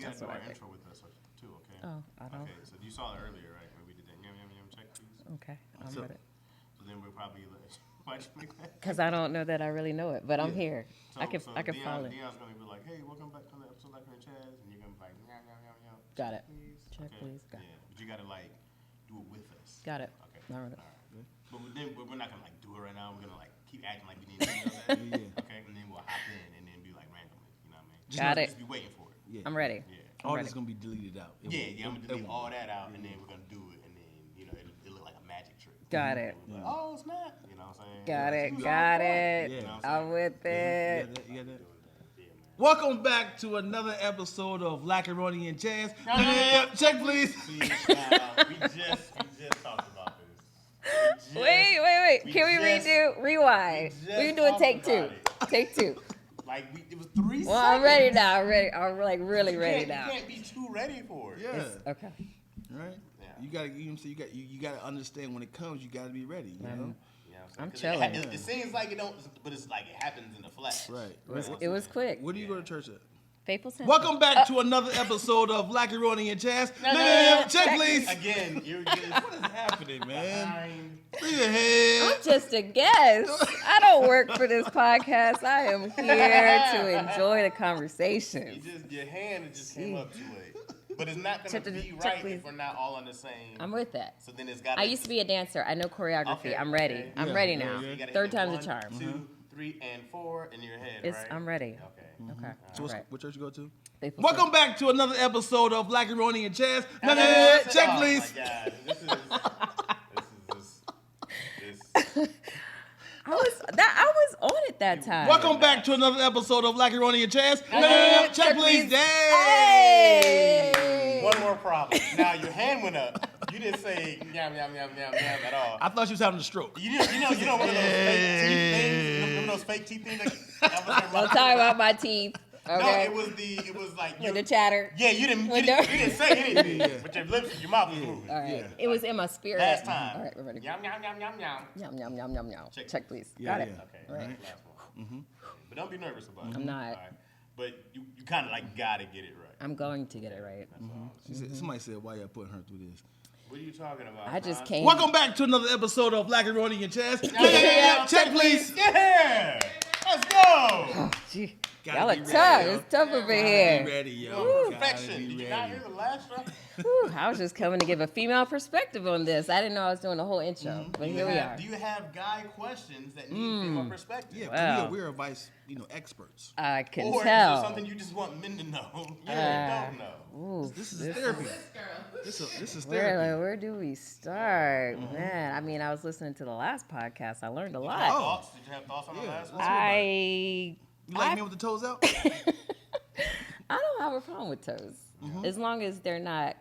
you got to do our intro with us too, okay? Oh, I don't. Okay, so you saw it earlier, right? Where we did that yum yum yum check, please. Okay, I'm with it. So then we'll probably why'd you make that? Because I don't know that I really know it, but I'm here. So, I can follow it. Dion's gonna be like, hey, welcome back to the episode of Lackaroni and Chaz, and you're gonna be like, yum yum yum yum. Got it. Please. Check, please. Got it. But you gotta like do it with us. Got it. Okay. All right. But then we're not gonna like do it right now. We're gonna like keep acting like we didn't know that. Okay, and then we'll hop in and then be like randomly. You know what I mean? Got it. Just be waiting for it. Yeah. I'm ready. Yeah. All this is gonna be deleted out. I'm gonna delete all that out, and then we're gonna do it, and then it'll look like a magic trick. Got it. Like, oh snap! You know what I'm saying? Got it. Got it. You know what I'm with it. You got that? Welcome back to another episode of Lackaroni and Chaz. Check, please. See, we just talked about this. Wait. Can we redo? Rewind. We can do a take two. Take two. Like it was 3 seconds. Well, I'm ready now. I'm like really ready now. You can't be too ready for it. Yeah. Okay. Right. Yeah. You gotta. You gotta understand when it comes. You gotta be ready. You know. I'm chilling. It seems like it don't, but it's like it happens in a flash. Right. It was quick. Where do you go to church at? Faithful Center. Welcome back to another episode of Lackaroni and Chaz. Check, please. Again, what is happening, man? Leave your head. I'm just a guest. I don't work for this podcast. I am here to enjoy the conversation. Your hand just came up too late. But it's not going to be right if we're not all on the same. I'm with that. So then it's got. I used to be a dancer. I know choreography. Okay, I'm ready. okay. I'm ready now. You Third time's a charm. 1, 2, 3, and 4 in your head, right? I'm ready. Okay. Okay. So what church you go to? Faithful Welcome back to another episode of Lackaroni and Chaz. Check, please. Oh my God. This I was on it that time. Welcome back to another episode of Lackaroni and Chaz. Check, please. Hey! One more problem. Now your hand went up. You didn't say yum yum yum yum yum at all. I thought she was having a stroke. You know one of those fake teeth things. Remember those fake teeth things? Don't talk about my teeth. Okay. No, it was like with the chatter. Yeah, you didn't say anything, but your lips, your mouth was moving. All right. It was in my spirit. Last time. All right, we're ready. Yum yum yum yum yum. Yum yum yum yum yum. Check please. Yeah, Got it. Okay. Right. Last one. But don't be nervous about it. I'm not. All right. But you kind of like gotta get it right. I'm going to get it right. She said, somebody said, why y'all putting her through this? What are you talking about? I just came. Welcome back to another episode of Lackaroni and Chaz. Check, please. Yeah. Let's go. Oh, gee. Y'all are tough. It's tough over here. Be ready, yo. Perfection. Did you not hear the last one? I was just coming to give a female perspective on this. I didn't know I was doing the whole intro, but here we are. Do you have guy questions that need female perspective? Yeah, we're advice, experts. I can or tell. Or is there something you just want men to know? You don't know. Ooh, this is therapy. This is therapy. Where do we start? Man, I mean, I was listening to the last podcast. I learned a lot. Did you have thoughts on the last one? You like me with the toes out? I don't have a problem with toes. As long as they're not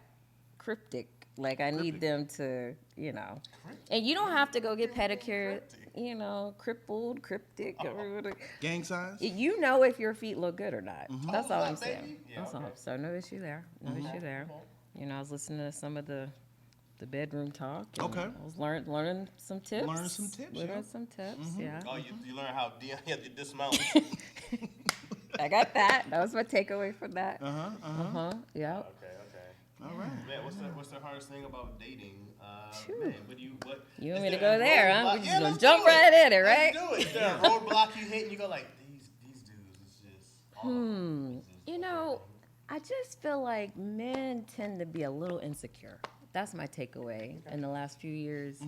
cryptic. Like, I need them to, And you don't have to go get pedicure, crippled, cryptic. Or gang signs? You know if your feet look good or not. That's all I'm saying. Yeah, That's all. So no issue there. No issue there. I was listening to some of the bedroom talk. Okay. I was learning some tips. Learning some tips, yeah. Oh, you learn how Dion had to dismount. I got that. That was my takeaway from that. Yeah. Okay. All right. Man, what's the hardest thing about dating? Man, you want me to go there, huh? We're just gonna jump right in it, right? Let's do it. Is there a roadblock you hit and you go like, these dudes is just I just feel like men tend to be a little insecure. That's my takeaway in the last few years.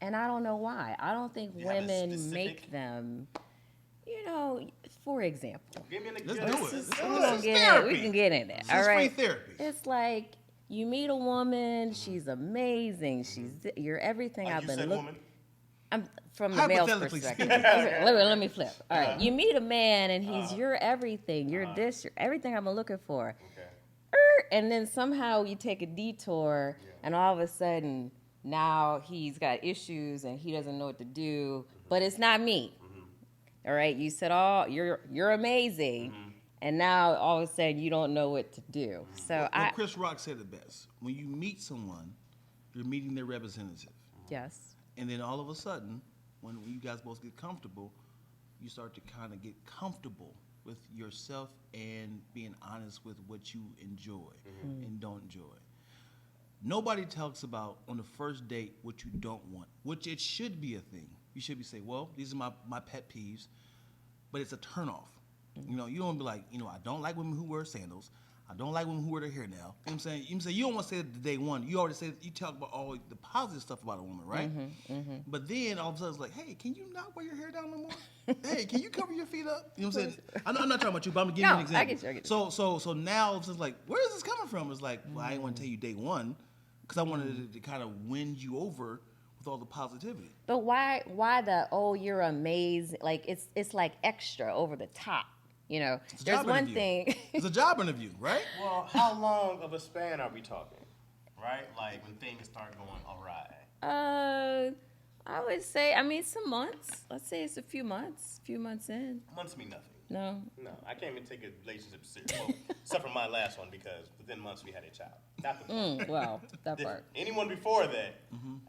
And I don't know why. I don't think women make them, for example. Give me an Let's example. do it. We can get in it. This All is right. free therapy. It's like you meet a woman, she's amazing. You're everything I've been looking. I'm from the male's perspective. Let me flip. All right. You meet a man and he's you're everything. You're this, you're everything I've been looking for. And then somehow you take a detour and all of a sudden now he's got issues and he doesn't know what to do, but it's not me. All right, you said, you're amazing, and now all of a sudden you don't know what to do. So Chris Rock said it best. When you meet someone, you're meeting their representative. Yes. And then all of a sudden, when you guys both get comfortable, you start to kind of get comfortable with yourself and being honest with what you enjoy and don't enjoy. Nobody talks about on the first date what you don't want, which it should be a thing. You should be saying, well, these are my pet peeves, but it's a turnoff. You know, you don't be like, you know, I don't like women who wear sandals. I don't like women who wear their hair now. You know what I'm saying? You don't want to say it day one. You already said, you talk about all the positive stuff about a woman, right? But then all of a sudden it's like, hey, can you not wear your hair down no more? Hey, can you cover your feet up? You know what I'm saying? I'm not talking about you, but I'm giving you an example. I get you. So now it's just like, where is this coming from? It's like, well, I didn't want to tell you day one because I wanted to kind of win you over with all the positivity. But why you're amazing? Like it's like extra over the top. You know, there's one thing. It's a job interview, right? Well, how long of a span are we talking? Right? Like when things start going awry. I would say, some months. Let's say it's a few months in. Months mean nothing. No, I can't even take a relationship serious. Well, except for my last one because within months we had a child. Not the wow, that part. Anyone before that,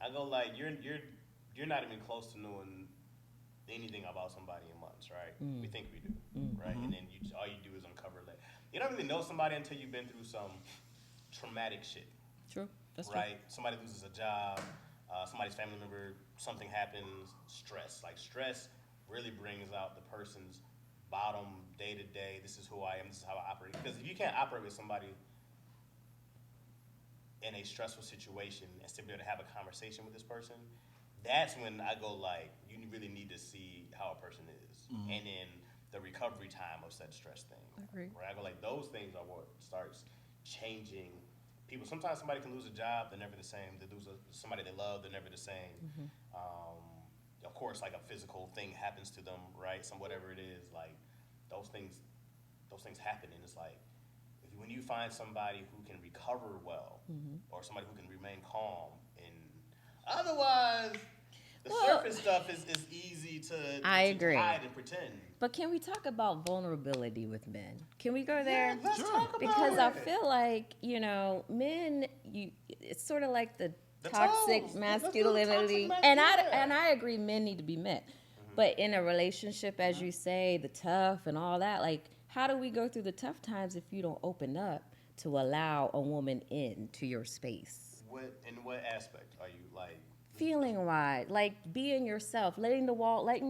I go like you're not even close to knowing anything about somebody in months, right? We think we do, right? And then all you do is uncover that. You don't really know somebody until you've been through some traumatic shit. True, that's right? Somebody loses a job, somebody's family member, something happens, stress. Like stress really brings out the person's bottom day to day. This is who I am, this is how I operate. Because if you can't operate with somebody in a stressful situation and still be able to have a conversation with this person, that's when I go like, you really need to see how a person is. And then the recovery time of said stress thing. I agree. Right? I go like, those things are what starts changing people. Sometimes somebody can lose a job, they're never the same. They lose somebody they love, they're never the same. Of course, like a physical thing happens to them, right? Whatever it is, like those things happen. And it's like, when you find somebody who can recover well, or somebody who can remain calm, and otherwise, the surface stuff is easy to hide and pretend. But can we talk about vulnerability with men? Can we go there? Yeah, let's talk about because it. I feel like, men, it's sort of like the toxic masculinity. And I agree men need to be met. But in a relationship, as you say, the tough and all that, like, how do we go through the tough times if you don't open up to allow a woman into your space? In what aspect are you like? Feeling wide, like being yourself, letting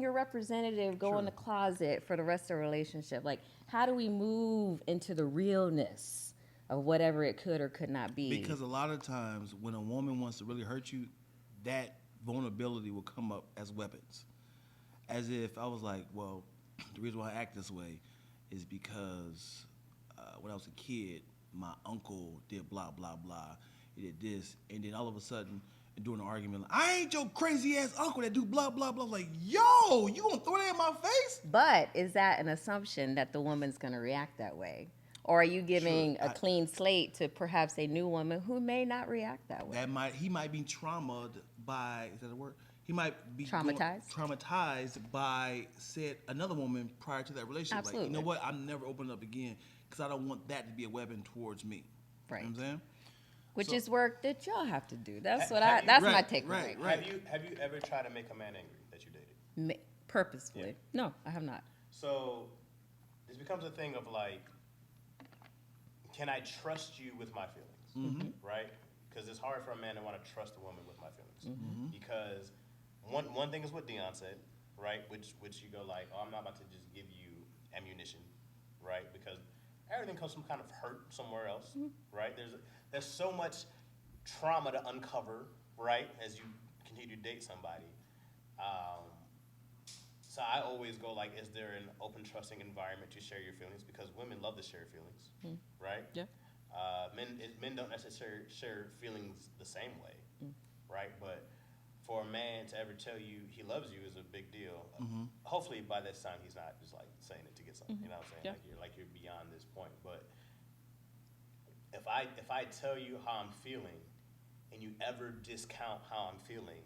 your representative go in the closet for the rest of the relationship. Like, how do we move into the realness of whatever it could or could not be? Because a lot of times when a woman wants to really hurt you, that vulnerability will come up as weapons. As if I was like, well, the reason why I act this way is because when I was a kid, my uncle did blah, blah, blah. He did this. And then all of a sudden, during an argument, like, I ain't your crazy ass uncle that do blah, blah, blah. Like, yo, you gonna throw that in my face? But is that an assumption that the woman's gonna react that way? Or are you giving a clean slate to perhaps a new woman who may not react that way? He might be traumatized by, is that a word? He might be traumatized by another woman prior to that relationship. Absolutely. Like, you know what? I'm never opening up again because I don't want that to be a weapon towards me. Right. You know what I'm saying? Which is work that y'all have to do. That's my take. Right. Have you ever tried to make a man angry that you dated? Purposefully? Yeah. No, I have not. So this becomes a thing of like, can I trust you with my feelings? Right? Because it's hard for a man to want to trust a woman with my feelings. Because one thing is what Dion said, right? Which you go like, oh, I'm not about to just give you ammunition, right? Because everything comes from kind of hurt somewhere else, right? There's so much trauma to uncover, right? As you continue to date somebody. So I always go like, is there an open, trusting environment to share your feelings? Because women love to share feelings, right? Yeah. Men don't necessarily share feelings the same way, right? But for a man to ever tell you he loves you is a big deal. Hopefully by this time he's not just like saying it to get something. You know what I'm saying? Yeah. Like you're beyond this point. But if I tell you how I'm feeling, and you ever discount how I'm feeling,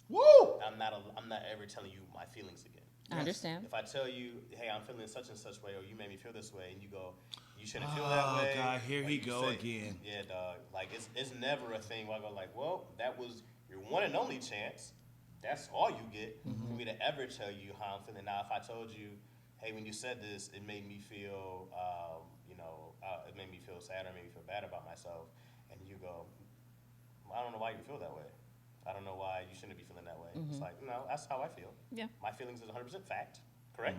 I'm not ever telling you my feelings again. I understand. If I tell you, hey, I'm feeling such and such way, or you made me feel this way, and you go, you shouldn't feel that way. Oh God, here he go again. Yeah, dog. Like it's never a thing where I go like, well, that was your one and only chance. That's all you get for me to ever tell you how I'm feeling. Now, if I told you, hey, when you said this, it made me feel, it made me feel sad or made me feel bad about myself. And you go, I don't know why you feel that way. I don't know why you shouldn't be feeling that way. It's like, no, that's how I feel. Yeah. My feelings is 100% fact, correct?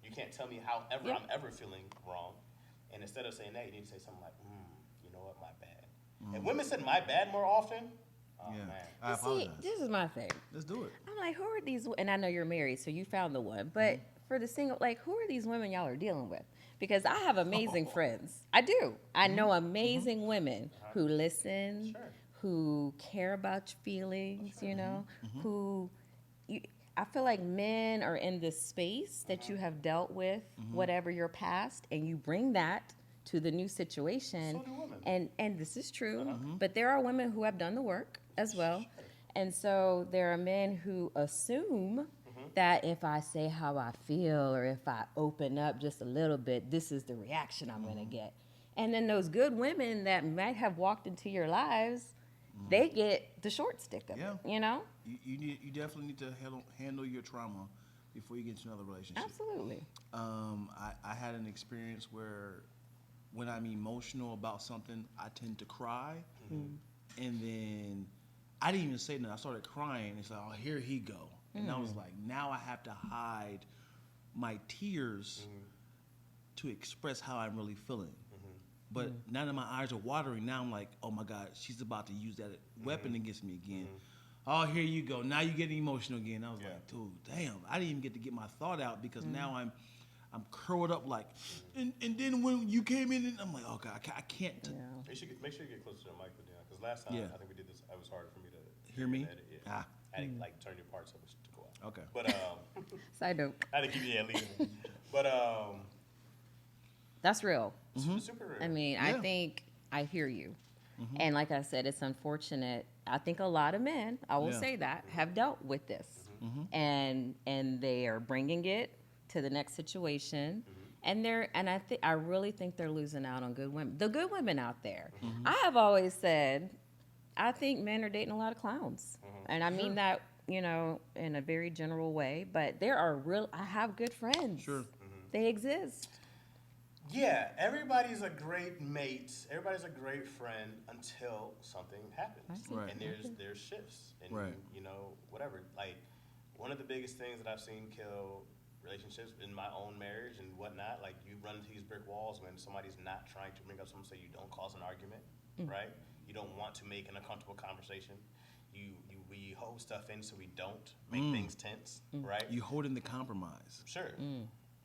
You can't tell me however I'm ever feeling wrong. And instead of saying that, you need to say something like, you know what, my bad. If women said my bad more often, man. I apologize. See, this is my thing. Let's do it. I'm like, who are these? And I know you're married, so you found the one. But for the single, like, who are these women y'all are dealing with? Because I have amazing friends. I do. I know amazing women who listen, who care about your feelings, you know, I feel like men are in this space that you have dealt with, whatever your past, and you bring that to the new situation. So do women. And this is true, but there are women who have done the work as well. And so there are men who assume that if I say how I feel or if I open up just a little bit, this is the reaction I'm going to get. And then those good women that might have walked into your lives, they get the short stick of it, you know? You definitely need to handle your trauma before you get into another relationship. Absolutely. I had an experience where when I'm emotional about something, I tend to cry. And then I didn't even say nothing. I started crying. It's like, oh, here he go. And I was like, now I have to hide my tears to express how I'm really feeling. But now that my eyes are watering, now I'm like, oh my God, she's about to use that weapon against me again. Oh, here you go. Now you're getting emotional again. I was like, dude, damn, I didn't even get to get my thought out because now I'm curled up like, and then when you came in, I'm like, oh God, I can't. You should make sure you get closer to the mic, because last time I think we did this, it was hard for me to hear me. I had to like turn your parts up to go out. Okay. But Side note. I had to keep you leaving. But that's real. Super real. I mean, I think I hear you. And like I said, it's unfortunate. I think a lot of men, I will say that, have dealt with this. And they are bringing it to the next situation. And I really think they're losing out on good women. The good women out there. I have always said, I think men are dating a lot of clowns. And I mean that, you know, in a very general way, but I have good friends. Sure. They exist. Yeah, everybody's a great mate. Everybody's a great friend until something happens. Right. And there's shifts. And, you know, whatever. Like, one of the biggest things that I've seen kill relationships in my own marriage and whatnot, like, you run into these brick walls when somebody's not trying to bring up something so you don't cause an argument, right? You don't want to make an uncomfortable conversation. We hold stuff in so we don't make things tense, right? You hold in the compromise. Sure.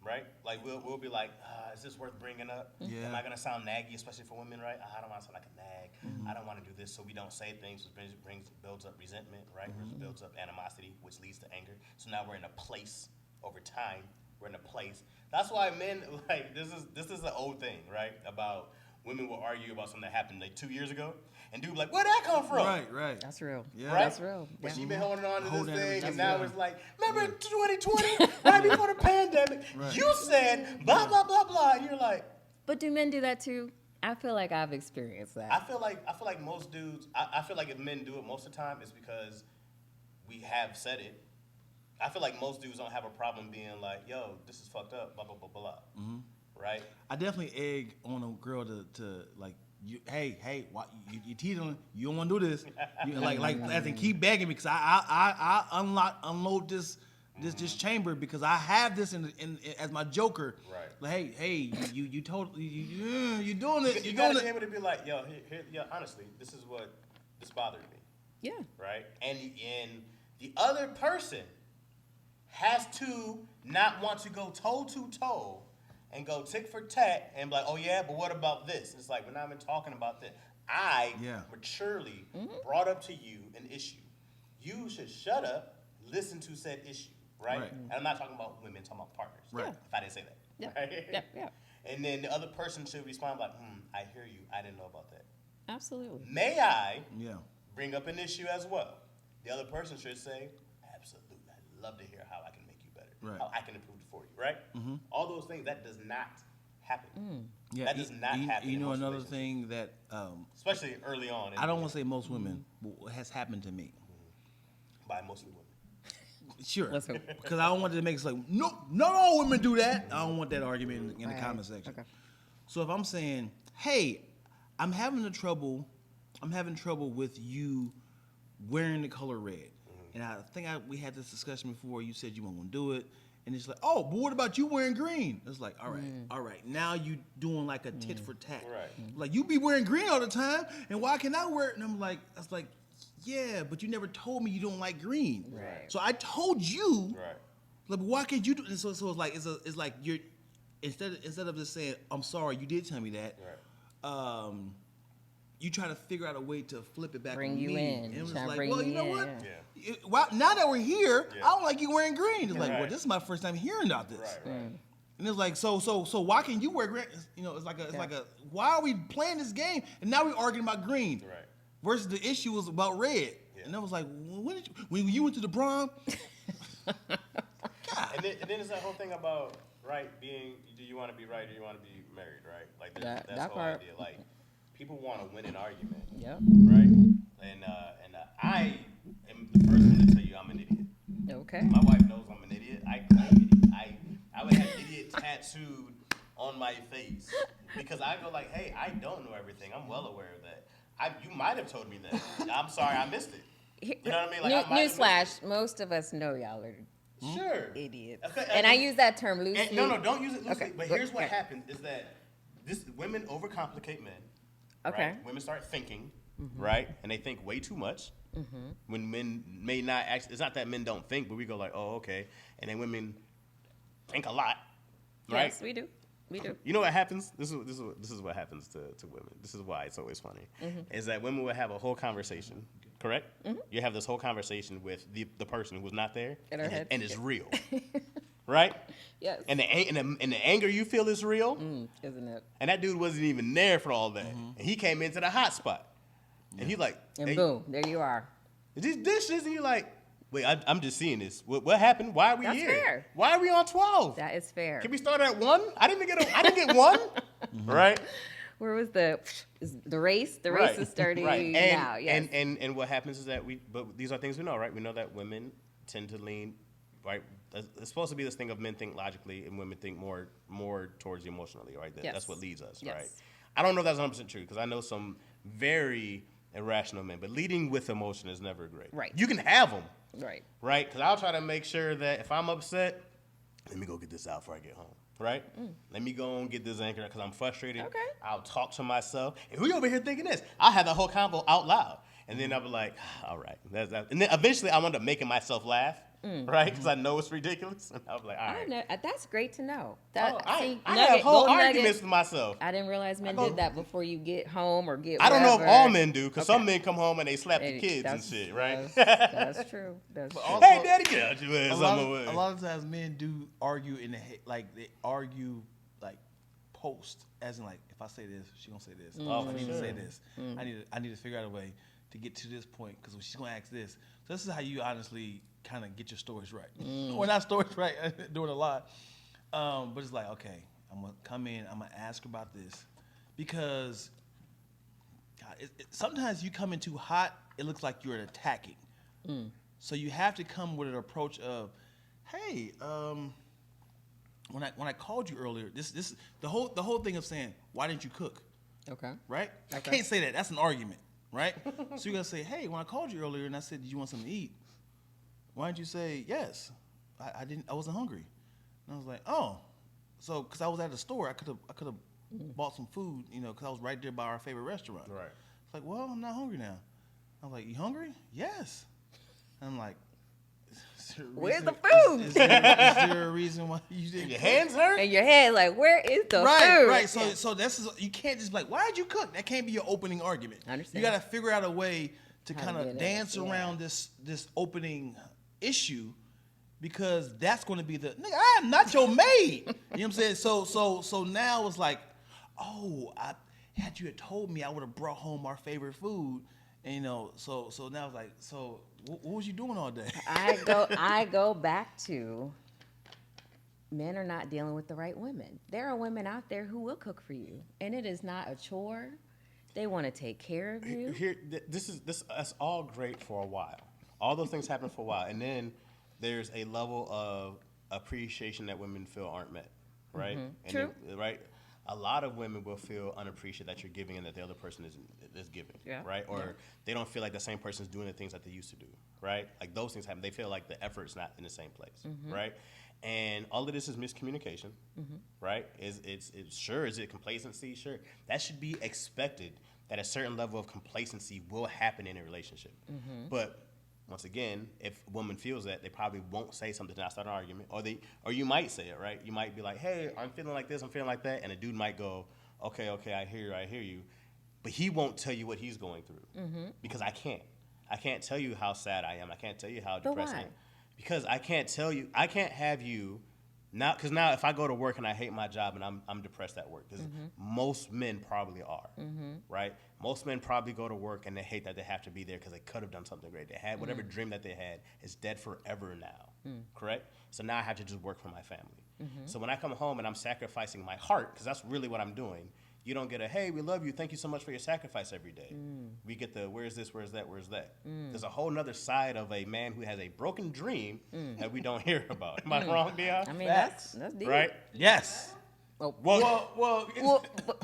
Right? Like, we'll be like, is this worth bringing up? Yeah. Am I going to sound naggy, especially for women, right? I don't want to sound like a nag. I don't want to do this, so we don't say things, which builds up resentment, right? Which builds up animosity, which leads to anger. So now we're in a place over time. We're in a place. That's why men, like, this is an old thing, right? About women will argue about something that happened like 2 years ago, and dude like, where'd that come from? Right. That's real. Yeah. Right? That's real. But Yeah. she been holding on to this thing, and real. now it's like, remember 2020, right before the pandemic, you said blah blah blah blah, and you're like. But do men do that too? I feel like I've experienced that. I feel like most dudes. I feel like if men do it most of the time, it's because we have said it. I feel like most dudes don't have a problem being like, yo, this is fucked up, blah blah blah blah. Right? I definitely egg on a girl to like. Hey, why, you teasing? You don't want to do this. You, like, as in keep begging me because I unload this chamber because I have this in as my joker. Right. Like, hey, you doing it. You gotta be able to be like, yo, honestly, this bothered me. Yeah. Right. And the other person has to not want to go toe to toe. And go tick for tat and be like, oh yeah, but what about this? It's like, we're not even talking about this. I maturely brought up to you an issue. You should shut up, listen to said issue, right? And I'm not talking about women, I'm talking about partners. Right. If I didn't say that. Yeah. Right? Yeah. And then the other person should respond like, I hear you. I didn't know about that. Absolutely. May I bring up an issue as well? The other person should say, absolutely. I'd love to hear how I can make you better. How I can improve it for you, right? All those things, that does not happen. Yeah, that does not happen. You know, another thing that, especially early on. I don't want to say most women, has happened to me. By mostly women. Sure. Because I don't want it to make it like, no, not all women do that. I don't want that argument in the comment section. Okay. So if I'm saying, hey, I'm having trouble with you wearing the color red. And I think we had this discussion before. You said you weren't going to do it. And it's like, oh, but what about you wearing green? It's like, all right. Now you doing like a tit for tat. Right. Like, you be wearing green all the time, and why can't I wear it? And I'm like, yeah, but you never told me you don't like green. Right. So I told you. Right. Like, why can't you do it? So it's like you're instead of just saying, I'm sorry, you did tell me that. Right. You try to figure out a way to flip it back bring on you me. In. And it was like, well, you know what? Yeah. Well, now that we're here, I don't like you wearing green. It's like, well, this is my first time hearing about this. Right. And it's like, so why can't you wear green? You know, it's like a why are we playing this game? And now we're arguing about green. Right. Versus the issue was about red. Yeah. And I was like, when you went to the prom? God. And then it's that whole thing about, right, being, do you want to be right or you want to be married, right? Like, that's the whole idea. Like, people want to win an argument. Yep. Right? And I am the first one to tell you I'm an idiot. Okay. My wife knows I'm an idiot. I'm an idiot. I would have idiot tattooed on my face because I go like, hey, I don't know everything. I'm well aware of that. You might have told me that. I'm sorry, I missed it. You know what I mean? Like, newsflash, most of us know y'all are idiots. Okay, and I use that term loosely. No, don't use it loosely. Okay. But here's what happens is that women overcomplicate men. Okay. Right? Women start thinking, right? And they think way too much. When men may not actually, it's not that men don't think, but we go like, oh, okay. And then women think a lot, right? Yes, we do. We do. You know what happens? This is what happens to women. This is why it's always funny. Is that women will have a whole conversation, correct? You have this whole conversation with the person who's not there, and it's real, right? Yes. And the anger you feel is real, isn't it? And that dude wasn't even there for all that, and he came into the hot spot, and he's like, and hey, boom, there you are. These dishes, and you're like, wait, I'm just seeing this. What happened? Why are we here? That's fair. Why are we on 12? That is fair. Can we start at 1? I didn't get 1. Right? Where was the race? The race is starting now. Yes. And what happens is that but these are things we know, right? We know that women tend to lean, right? It's supposed to be this thing of men think logically and women think more towards emotionally, right? That's what leads us, right? I don't know if that's 100% true because I know some very irrational men, but leading with emotion is never great. Right. You can have them. Right. Right? Because I'll try to make sure that if I'm upset, let me go get this out before I get home. Right? Let me go and get this anchor because I'm frustrated. Okay. I'll talk to myself. And who over here thinking this? I'll have the whole convo out loud. And then I'll be like, all right. That's that. And then eventually I end up making myself laugh. Right? Because I know it's ridiculous. And I'll be like, all right. That's great to know. I have whole arguments with myself. I didn't realize men did that before you get home or get I don't know if all men do, because some men come home and they slap the kids and shit, right? That's true. Also, hey, daddy, get out your ass. A lot of times men do argue they argue like post, as in like, if I say this, she gonna say this. I need to say this. I need to figure out a way to get to this point, because she's gonna ask this. So this is how you honestly kind of get your stories right. Well, not stories right, doing a lot. But it's like, okay, I'm going to come in, I'm going to ask her about this. Because God, sometimes you come in too hot, it looks like you're attacking. So you have to come with an approach of, hey, when I called you earlier, this the whole thing of saying, why didn't you cook? Okay. Right? Okay. I can't say that. That's an argument. Right? So you're going to say, hey, when I called you earlier and I said, did you want something to eat? Why didn't you say, yes? I wasn't hungry. And I was like, oh. So, because I was at the store, I could have bought some food, because I was right there by our favorite restaurant. Right. It's like, well, I'm not hungry now. I was like, you hungry? Yes. And I'm like, where's the food? Is there a reason why you didn't? Your hands hurt? And your head, like, where is the food? Right. So you can't just be like, why did you cook? That can't be your opening argument. I understand. You got to figure out a way to kind of dance around this opening issue, because that's going to be nigga, I am not your maid. You know what I'm saying? So now it's like, oh, had you told me, I would have brought home our favorite food. And so now it's like, so what was you doing all day? I go back to, men are not dealing with the right women. There are women out there who will cook for you, and it is not a chore. They want to take care of you. That's all great for a while. All those things happen for a while, and then there's a level of appreciation that women feel aren't met, right? And True. Right? A lot of women will feel unappreciated that you're giving and that the other person is giving, right? Or they don't feel like the same person's doing the things that they used to do, right? Like those things happen. They feel like the effort's not in the same place, right? And all of this is miscommunication, right? Is it complacency? Sure. That should be expected, that a certain level of complacency will happen in a relationship. But once again, if a woman feels that, they probably won't say something to not start an argument, or you might say it, right? You might be like, "Hey, I'm feeling like this, I'm feeling like that," and a dude might go, "Okay, I hear you," but he won't tell you what he's going through because I can't tell you how sad I am, I can't tell you how depressed I am, because I can't have you. Because now if I go to work and I hate my job and I'm depressed at work, because most men probably are, right? Most men probably go to work and they hate that they have to be there because they could have done something great. They had whatever dream that they had is dead forever now, correct? So now I have to just work for my family. So when I come home and I'm sacrificing my heart, because that's really what I'm doing, you don't get a, "Hey, we love you, thank you so much for your sacrifice every day." We get the, "Where's this, where's that, where's that?" There's a whole nother side of a man who has a broken dream that we don't hear about. Am I wrong, Dion? I mean, that's deep. Right? Yes. Well,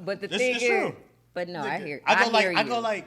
but the thing is, true. But no, I hear you. I go like,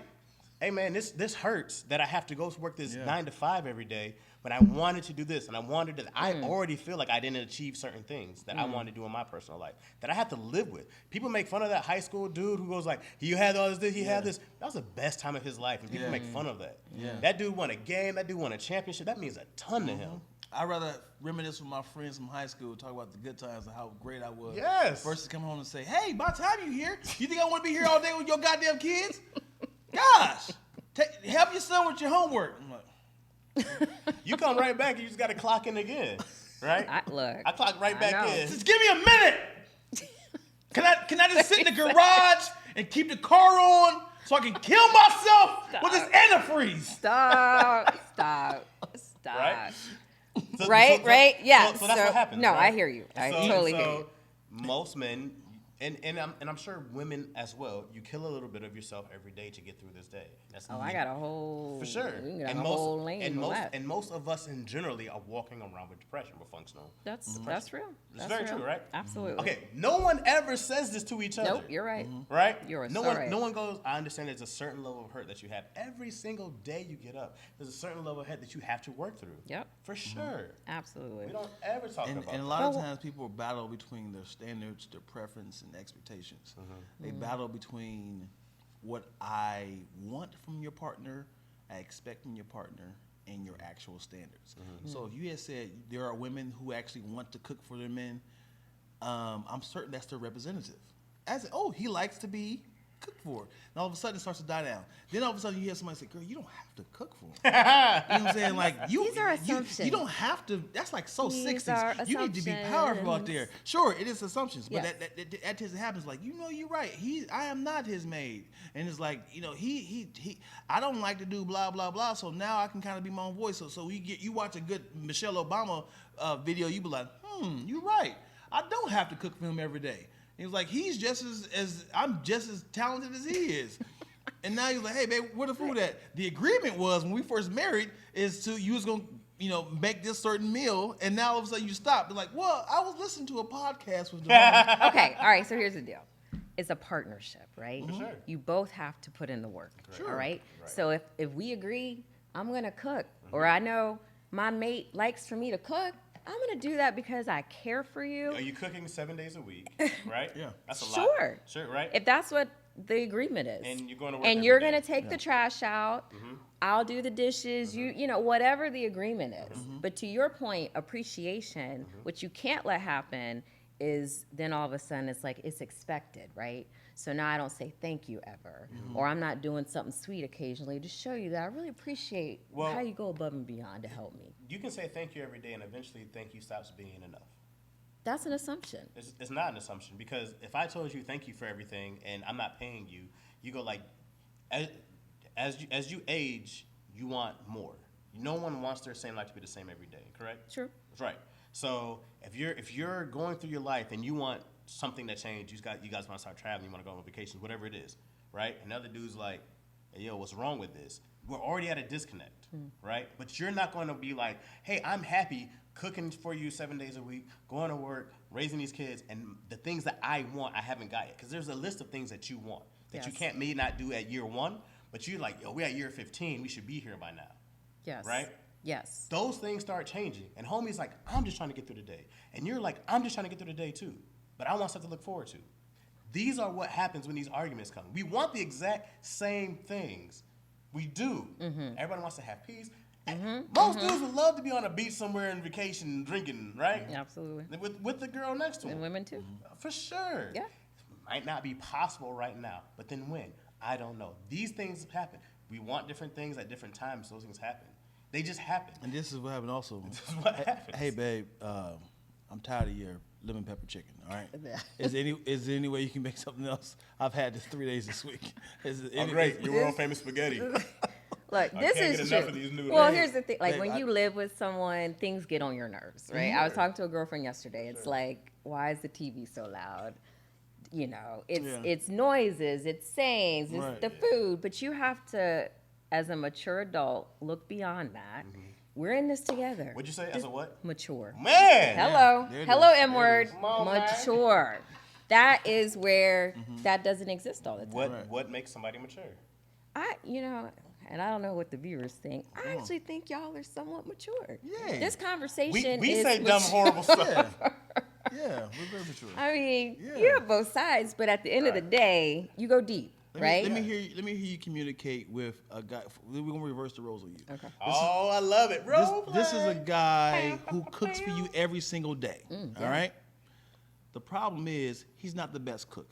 "Hey man, this hurts that I have to go to work this 9 to 5 every day, but I wanted to do this, and I wanted to. I already feel like I didn't achieve certain things that I wanted to do in my personal life that I have to live with." People make fun of that high school dude who goes like, "You had all this, he had this." That was the best time of his life, and people make fun of that. That dude won a game. That dude won a championship. That means a ton to him. I'd rather reminisce with my friends from high school, talk about the good times and how great I was. Yes. Versus come home and say, "Hey, by the time you here, you think I want to be here all day with your goddamn kids? Gosh, help your son with your homework." I'm like, you come right back and you just got to clock in again, right? I clock right back in. Just give me a minute. Can I just sit in the garage and keep the car on so I can kill myself with this antifreeze? Stop. Right? Right? Yeah. So that's what happens. No, right? I hear you. I totally hear you. Most men, and I'm sure women as well, you kill a little bit of yourself every day to get through this day. I got a whole for sure. We got a whole lane and most of us in generally are walking around with depression. We're functional. That's real. It's very true, right? Absolutely. Okay, no one ever says this to each other. Nope, you're right. Right? You're no so one. right. No one goes, "I understand there's a certain level of hurt that you have every single day you get up. There's a certain level of hurt that you have to work through." Yep. For sure. Absolutely. We don't ever talk about And a lot of times people battle between their standards, their preference, and expectations. They battle between what I want from your partner, I expect from your partner, and your actual standards. So if you had said there are women who actually want to cook for their men, I'm certain that's their representative. As he likes to be cooked for. And all of a sudden it starts to die down. Then all of a sudden you hear somebody say, "Girl, you don't have to cook for him." You know what I'm saying? Like These are assumptions. You don't have to. That's like so These 60s. are You need to be powerful out there. Sure, it is assumptions, but that just happens. Like, you're right. I am not his maid, and it's like, he. I don't like to do blah blah blah. So now I can kind of be my own voice. So you watch a good Michelle Obama video, you be like, you're right. I don't have to cook for him every day. He was like, he's just as I'm just as talented as he is. And now he's like, "Hey, babe, where the food at?" The agreement was when we first married is you was gonna, make this certain meal, and now all of a sudden you stopped. They're like, "Well, I was listening to a podcast with Devon." Okay, all right. So here's the deal. It's a partnership, right? For sure. You both have to put in the work. Sure. All right? So if we agree, I'm gonna cook, or I know my mate likes for me to cook, I'm gonna do that because I care for you. Are you cooking 7 days a week? Right? Yeah. That's a lot. Sure, right? If that's what the agreement is. And you're going to work and every you're day. gonna take the trash out. I'll do the dishes. Whatever the agreement is. But to your point, appreciation, what you can't let happen is then all of a sudden it's like it's expected, right? So now I don't say thank you ever, or I'm not doing something sweet occasionally to show you that I really appreciate how you go above and beyond to help me. You can say thank you every day, and eventually thank you stops being enough. That's an assumption. It's not an assumption, because if I told you thank you for everything and I'm not paying you, you go like, as you age, you want more. No one wants their same life to be the same every day, correct? True. That's right. So if you're going through your life and you want something to change, you guys want to start traveling, you want to go on vacations, whatever it is, right? Another dude's like, hey, yo, what's wrong with this? We're already at a disconnect, right? But you're not going to be like, hey, I'm happy cooking for you 7 days a week, going to work, raising these kids, and the things that I want, I haven't got yet. Because there's a list of things that you want that you can't may not do at year 1, but you're like, yo, we're at year 15, we should be here by now. Yes. Right? Yes. Those things start changing. And homie's like, I'm just trying to get through the day. And you're like, I'm just trying to get through the day too. But I want stuff to look forward to. These are what happens when these arguments come. We want the exact same things. We do. Everybody wants to have peace. Most dudes would love to be on a beach somewhere in vacation drinking, right? Absolutely. With the girl next to him. And women too. For sure. Yeah. Might not be possible right now, but then when? I don't know. These things happen. We want different things at different times. Those things happen. They just happen. And this is what happened also. This is what happens. Hey, babe, I'm tired of your lemon pepper chicken, all right? Is there any way you can make something else? I've had this 3 days this week. Great. Your world famous spaghetti. Look, this is true. Well, here's the thing. Like, when you live with someone, things get on your nerves, right? I was talking to a girlfriend yesterday. It's like, why is the TV so loud? You know, it's noises, it's sayings, it's the food. But you have to, as a mature adult, look beyond that. We're in this together. What'd you say? As a what? Mature. Man! Hello. Hello, M-word. Mature. That is where that doesn't exist all the time. What makes somebody mature? And I don't know what the viewers think. I actually think y'all are somewhat mature. Yeah. This conversation we is say mature. dumb, horrible stuff. Yeah, we're very mature. I mean, you have both sides, but at the end of the day, you go deep, right? Let me hear you communicate with a guy. We're gonna reverse the roles on you. Okay. I love it, bro. This is a guy who cooks for you every single day. All right. The problem is he's not the best cook.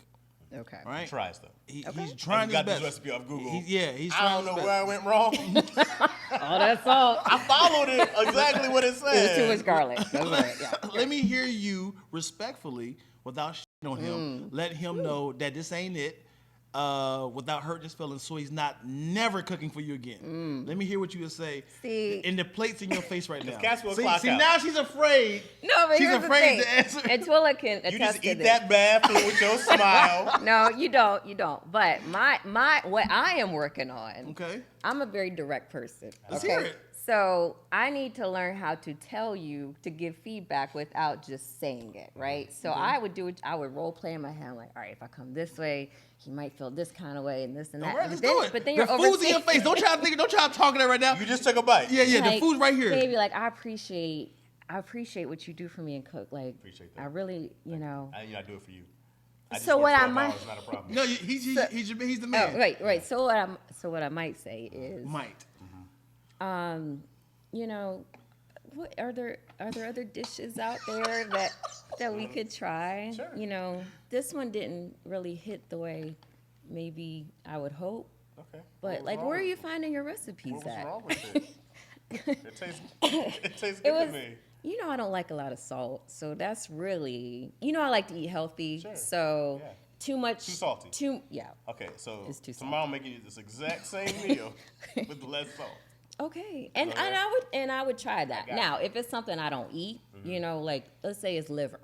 Okay. All right. He tries though. He's trying his got best. this recipe off Google. He's I don't know where I went wrong. Oh, that's all. I followed it exactly what it said. It was too much garlic. That's right. Yeah. Let me hear you respectfully, without shitting on him, let him know that this ain't it, without hurting his feelings, so he's never cooking for you again. Let me hear what you would say. See, and the plate's in your face right now. Cats will clock out. Now she's afraid. No, but she's here's afraid the to thing. answer. And Twilla can attest You just to eat this. that bad food with your smile. No, you don't. But my what I am working on. Okay. I'm a very direct person. Let's hear it. So I need to learn how to tell you to give feedback without just saying it, right? So I would role play in my head, like, all right, if I come this way, he might feel this kind of way and this and that. All right, let's do it. But then the you're food's in your face. Don't try to talk it right now. You just took a bite. Yeah, like, the food's right here. Baby, like I appreciate what you do for me and cook. Like, Appreciate that. I really, I do it for you. So what I might, it's not a problem. No, he's the man. Oh, right. So what I might say is, what are there other dishes out there that we could try? Sure. This one didn't really hit the way maybe I would hope. Okay. But like, where are you finding your recipes What's at? wrong with it? It tastes good to me. I don't like a lot of salt, so that's really, I like to eat healthy. Sure. So too much, Too salty. Okay, so It's too tomorrow I'm making you this exact same meal with less salt. Okay, and I would try that. Now, if it's something I don't eat, like let's say it's liver.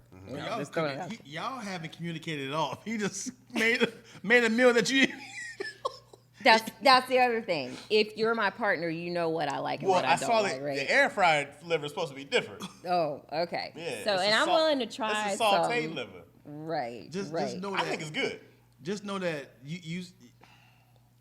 Y'all haven't communicated at all. He just made a meal that you. That's the other thing. If you're my partner, you know what I like and what I don't like, right? The air fried liver is supposed to be different. Oh, okay. Yeah. So, and I'm willing to try it's a sauteed liver. Right. Just know I think it's good. Just know that you.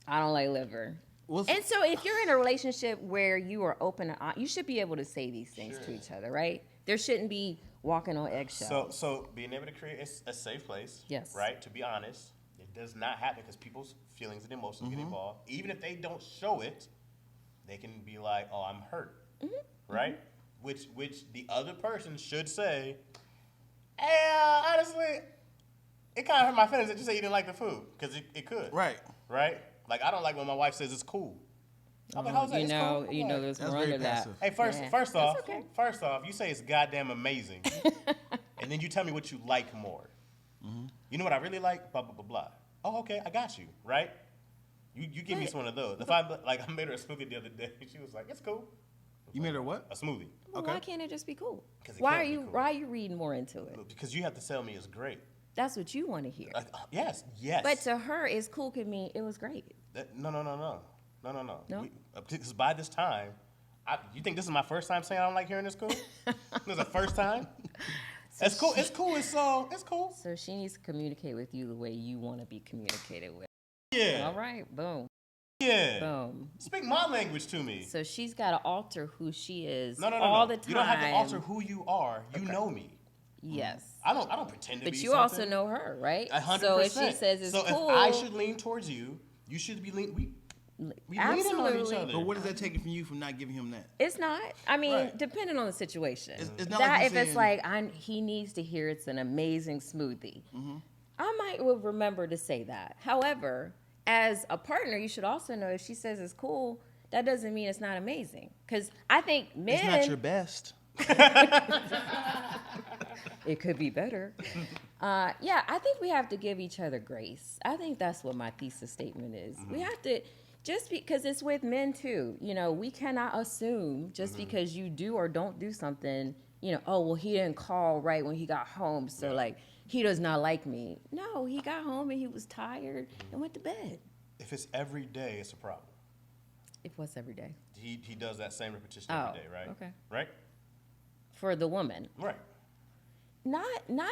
I don't like liver. And so, if you're in a relationship where you are open and honest, you should be able to say these things to each other, right? There shouldn't be walking on eggshells. So being able to create a safe place, right? To be honest, it does not happen because people's feelings and emotions get involved. Even if they don't show it, they can be like, "Oh, I'm hurt," right? Which the other person should say, "Hey, honestly, it kind of hurt my feelings that you say you didn't like the food because it could." Right. Like, I don't like when my wife says it's cool. I'm like, how's that? Cool. There's more under that. Hey, first off, you say it's goddamn amazing, and then you tell me what you like more. You know what I really like? Blah, blah, blah, blah. Oh, okay, I got you, right? You give me one of those. If I made her a smoothie the other day, she was like, it's cool. You made her what? A smoothie. Well, why can't it just be cool? Why are you reading more into it? Because you have to tell me it's great. That's what you want to hear. Yes. But to her, it's cool could mean it was great. No. Because by this time, you think this is my first time saying I don't like hearing this cool? This is the first time? So it's cool. It's cool. It's cool. So she needs to communicate with you the way you want to be communicated with. Yeah. All right. Boom. Yeah. Boom. Speak my language to me. So she's got to alter who she is No. all the time. You don't have to alter who you are. You know me. Yes. I don't pretend to be But you something. also know her, right? 100%. So if she says it's cool. So if I should lean towards you, you should be we leaning on each other. But what is that taking from you from not giving him that? It's not. I mean, Right. depending on the situation. It's not that like if you're it's saying, like he needs to hear it's an amazing smoothie, Mm-hmm. I might will remember to say that. However, as a partner, you should also know if she says it's cool, that doesn't mean it's not amazing. Because I think men. It's not your best. It could be better. Yeah, I think we have to give each other grace. I think that's what my thesis statement is. We have to, just because it's with men too, we cannot assume just because you do or don't do something, oh, well, he didn't call right when he got home, so like he does not like me. No, he got home and he was tired and went to bed. If it's every day, it's a problem. If what's every day? He does that same repetition every day, right? Okay. Right? For the woman. Right. Not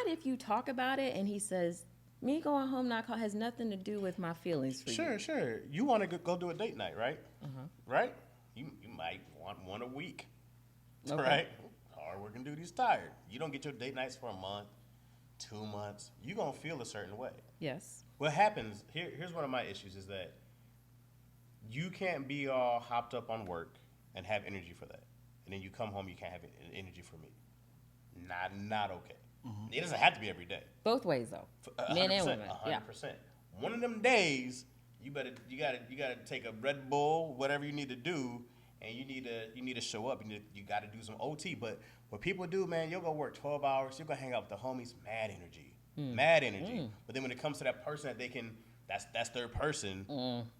if you talk about it and he says, me going home not call has nothing to do with my feelings for you. Sure. You want to go do a date night, right? Right? You might want one a week, right? Hard working dude, he's tired. You don't get your date nights for a month, 2 months. You're going to feel a certain way. Yes. What happens, here's one of my issues is that you can't be all hopped up on work and have energy for that. And then you come home, you can't have energy for me. Not okay. It doesn't have to be every day. Both ways though. Men and women. 100%. Yeah. One of them days, you gotta take a Red Bull, whatever you need to do, and you need to show up. You gotta do some OT. But what people do, man, you'll go work 12 hours. You'll go hang out with the homies, mad energy. But then when it comes to that person that they can. That's their person.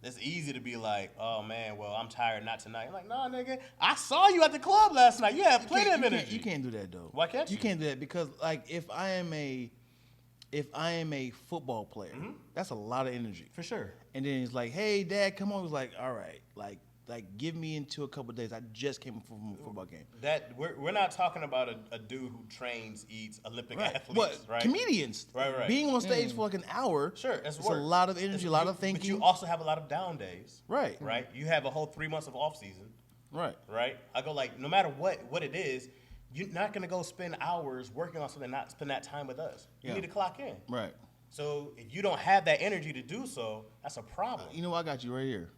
It's easy to be like, oh man, well I'm tired, not tonight. I'm like, nah, nigga, I saw you at the club last night. You had plenty of energy. You can't do that though. Why can't you? You can't do that because like if I am a football player, that's a lot of energy For sure. And then he's like, hey dad, come on. He was like, all right, like give me into a couple of days. I just came from a football game. That we're not talking about a dude who trains, eats, Olympic athletes, But right? comedians, Right. being on stage for like an hour, Sure, it's work. a lot of energy, a lot of thinking. But you also have a lot of down days. Right. Right? You have a whole 3 months of off season. Right. Right? I go like, no matter what it is, you're not gonna go spend hours working on something, not spend that time with us. You need to clock in. Right. So if you don't have that energy to do so, that's a problem. You know what? I got you right here.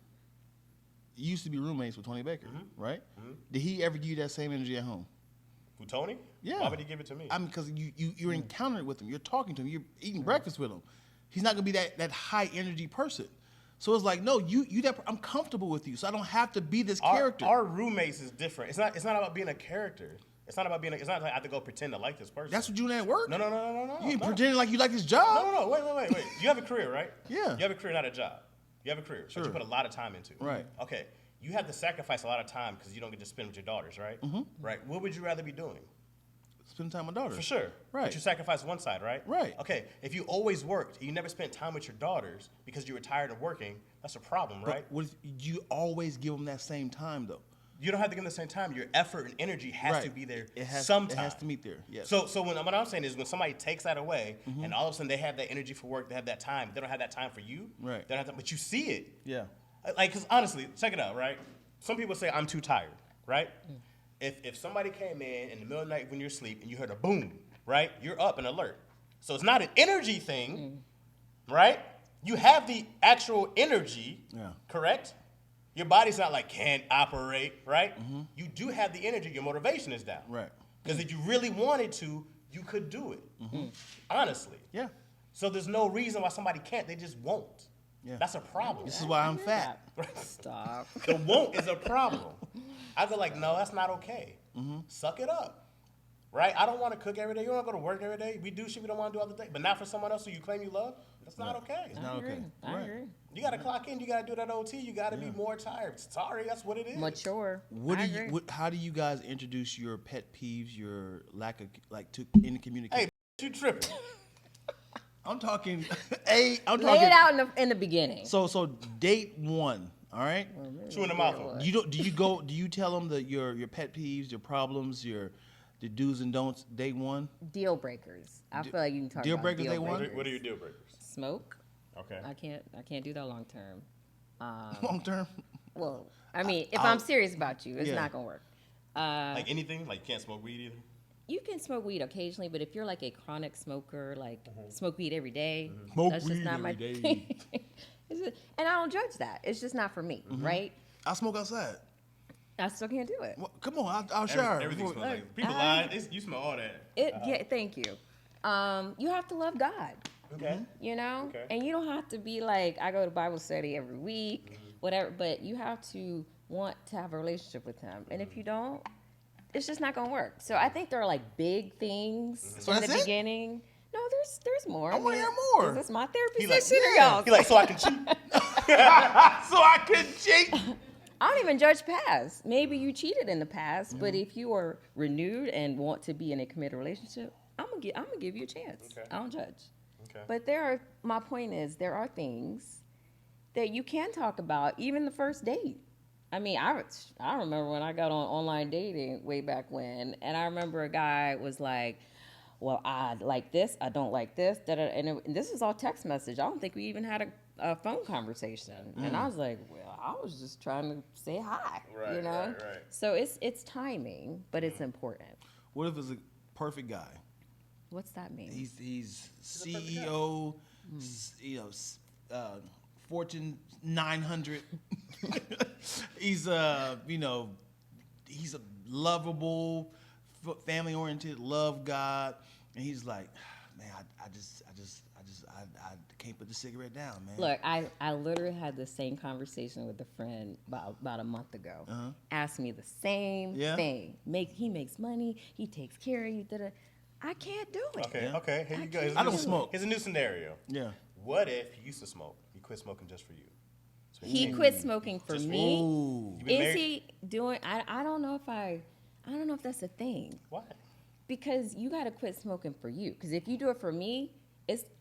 You used to be roommates with Tony Baker, right? Did he ever give you that same energy at home? Who, Tony? Yeah. Why would he give it to me? I mean, because you're encountering with him, you're talking to him, you're eating breakfast with him. He's not gonna be that high energy person. So it's like, no, I'm comfortable with you, so I don't have to be this character. Our roommates is different. It's not about being a character. It's not like I have to go pretend to like this person. That's what you doing at work? No. You ain't pretending like you like this job? No. Wait. You have a career, right? Yeah. You have a career, not a job. You have a career that you put a lot of time into. Right. Okay. You have to sacrifice a lot of time because you don't get to spend with your daughters, right? Right. What would you rather be doing? Spend time with my daughter. For sure. Right. But you sacrifice one side, right? Right. Okay. If you always worked and you never spent time with your daughters because you were tired of working, that's a problem, right? But what if you always give them that same time, though? You don't have to give them the same time. Your effort and energy has to be there sometime. It has to meet there, yes. So what I'm saying is when somebody takes that away and all of a sudden they have that energy for work, they have that time, they don't have that time for you. Right. They don't have that, but you see it. Yeah. Like, because honestly, check it out, right? Some people say, I'm too tired, right? If somebody came in the middle of the night when you're asleep and you heard a boom, right? You're up and alert. So it's not an energy thing, right? You have the actual energy, correct? Your body's not like, can't operate, right? You do have the energy. Your motivation is down. Right. Because if you really wanted to, you could do it. Honestly. Yeah. So there's no reason why somebody can't. They just won't. Yeah. That's a problem. This is why I'm fat. Stop. The won't is a problem. I go like, no, that's not okay. Suck it up. Right? I don't want to cook every day. You don't want to go to work every day. We do shit we don't want to do all the day. But not for someone else who you claim you love. That's not okay. It's not okay. I agree. You got to clock in. You got to do that OT. You got to be more tired. Sorry, that's what it is. Mature. How do you guys introduce your pet peeves, your lack of in the communication? Hey, you tripping. I'm talking Lay it out in the beginning. So date 1, all right? Chewing the mouth. Do you tell them that your pet peeves, your problems, the do's and don'ts day 1? Deal breakers. I feel like you can talk deal about breakers deal day 1. What are your deal breakers? Smoke. Okay. I can't do that long term. Long term? Well, I mean, if I'm serious about you, it's not gonna work. Like anything? Like you can't smoke weed either? You can smoke weed occasionally, but if you're like a chronic smoker, like smoke weed every day, Smoke that's weed just not my every day. thing. And I don't judge that. It's just not for me, right? I smoke outside. I still can't do it. Well, come on, I'll shower. Everything smells like people lie. You smell all that. Yeah, thank you. You have to love God. Okay. You know? Okay. And you don't have to be like, I go to Bible study every week, whatever, but you have to want to have a relationship with him. And if you don't, it's just not gonna work. So I think there are like big things So in that's the it? beginning. No, there's more. I wanna hear more. Is this my therapy He like, session or y'all? He like, so I can cheat. So I could cheat. I don't even judge past. Maybe you cheated in the past, but if you are renewed and want to be in a committed relationship, I'm gonna give you a chance. Okay. I don't judge. Okay. But my point is, there are things that you can talk about, even the first date. I mean, I remember when I got on online dating way back when, and I remember a guy was like, well, I like this, I don't like this, and this is all text message. I don't think we even had a phone conversation. And I was like, well, I was just trying to say hi, Right, you know? right. So it's timing, but it's important. What if it's a perfect guy? What's that mean? He's CEO, Fortune 900. He's he's a lovable, family-oriented, love God, and he's like, man, I can't put the cigarette down, man. Look, I literally had the same conversation with a friend about a month ago. Asked me the same thing. He makes money. He takes care of you. I can't do it. Okay. Here you go. I don't smoke. Here's a new scenario. Yeah. What if he used to smoke? He quit smoking just for you. So He quit smoking for Just for me. Ooh. You been Is married? he doing? I don't know if that's a thing. Why? Because you got to quit smoking for you. Because if you do it for me,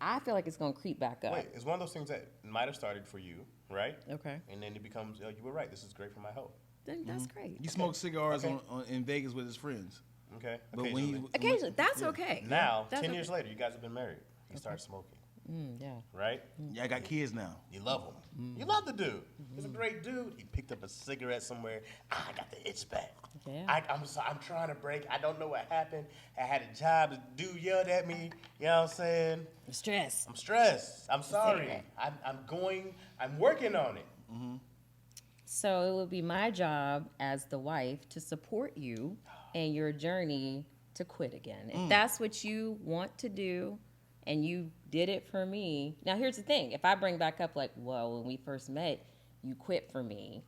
I feel like it's gonna creep back up. Wait, it's one of those things that might have started for you, right? Okay. And then it becomes, oh, you were right. This is great for my health. Then that's great. He smokes cigars Okay. in Vegas with his friends. Okay. But when Occasionally, that's okay. Now, That's 10 okay. years later, you guys have been married. He starts smoking, Yeah. right? I got kids now. You love him. You love the dude. He's a great dude. He picked up a cigarette somewhere. I got the itch back. Yeah. I'm trying to break. I don't know what happened. I had a job. The dude yelled at me. You know what I'm saying? Stress. I'm stressed. I'm sorry. Cigarette. I'm working on it. So it would be my job as the wife to support you in your journey to quit again. If that's what you want to do and you did it for me. Now, here's the thing. If I bring back up, like, well, when we first met, you quit for me.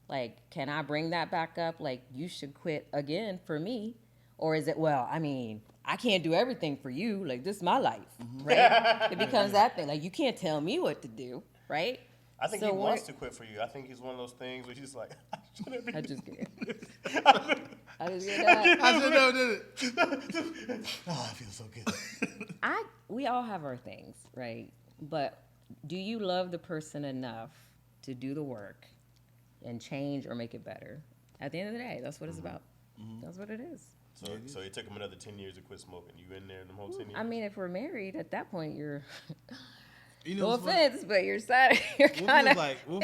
Like, can I bring that back up? Like, you should quit again for me. Or is it, well, I mean, I can't do everything for you. Like, this is my life, right? It becomes that thing. Like, you can't tell me what to do, right? I think So he wants to quit for you. I think he's one of those things where he's like, I shouldn't be. I just get it. I just get that. I should never did it. Oh, I feel so good. We all have our things, right? But do you love the person enough to do the work and change or make it better? At the end of the day, that's what it's about. That's what it is. So it took him another 10 years to quit smoking. You in there the whole 10 years? I mean, if we're married, at that point, you're You no know, offense, but you're kind of like what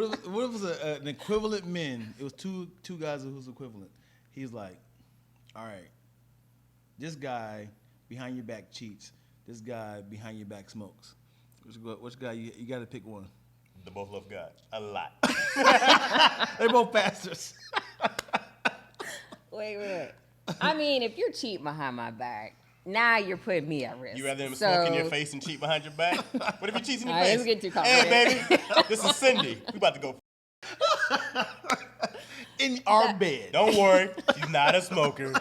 if it was an equivalent men? It was two guys who was equivalent. He's like, all right, this guy behind your back cheats. This guy behind your back smokes. Which guy you got to pick one? They both love God a lot. They're both pastors. Wait. I mean, if you're cheating behind my back, now you're putting me at risk. You rather him smoke in your face and cheat behind your back? What if he cheats in your All right, face? let's get too Hey, complicated. baby, this is Cindy. We about to go. In our bed. Don't worry, she's not a smoker.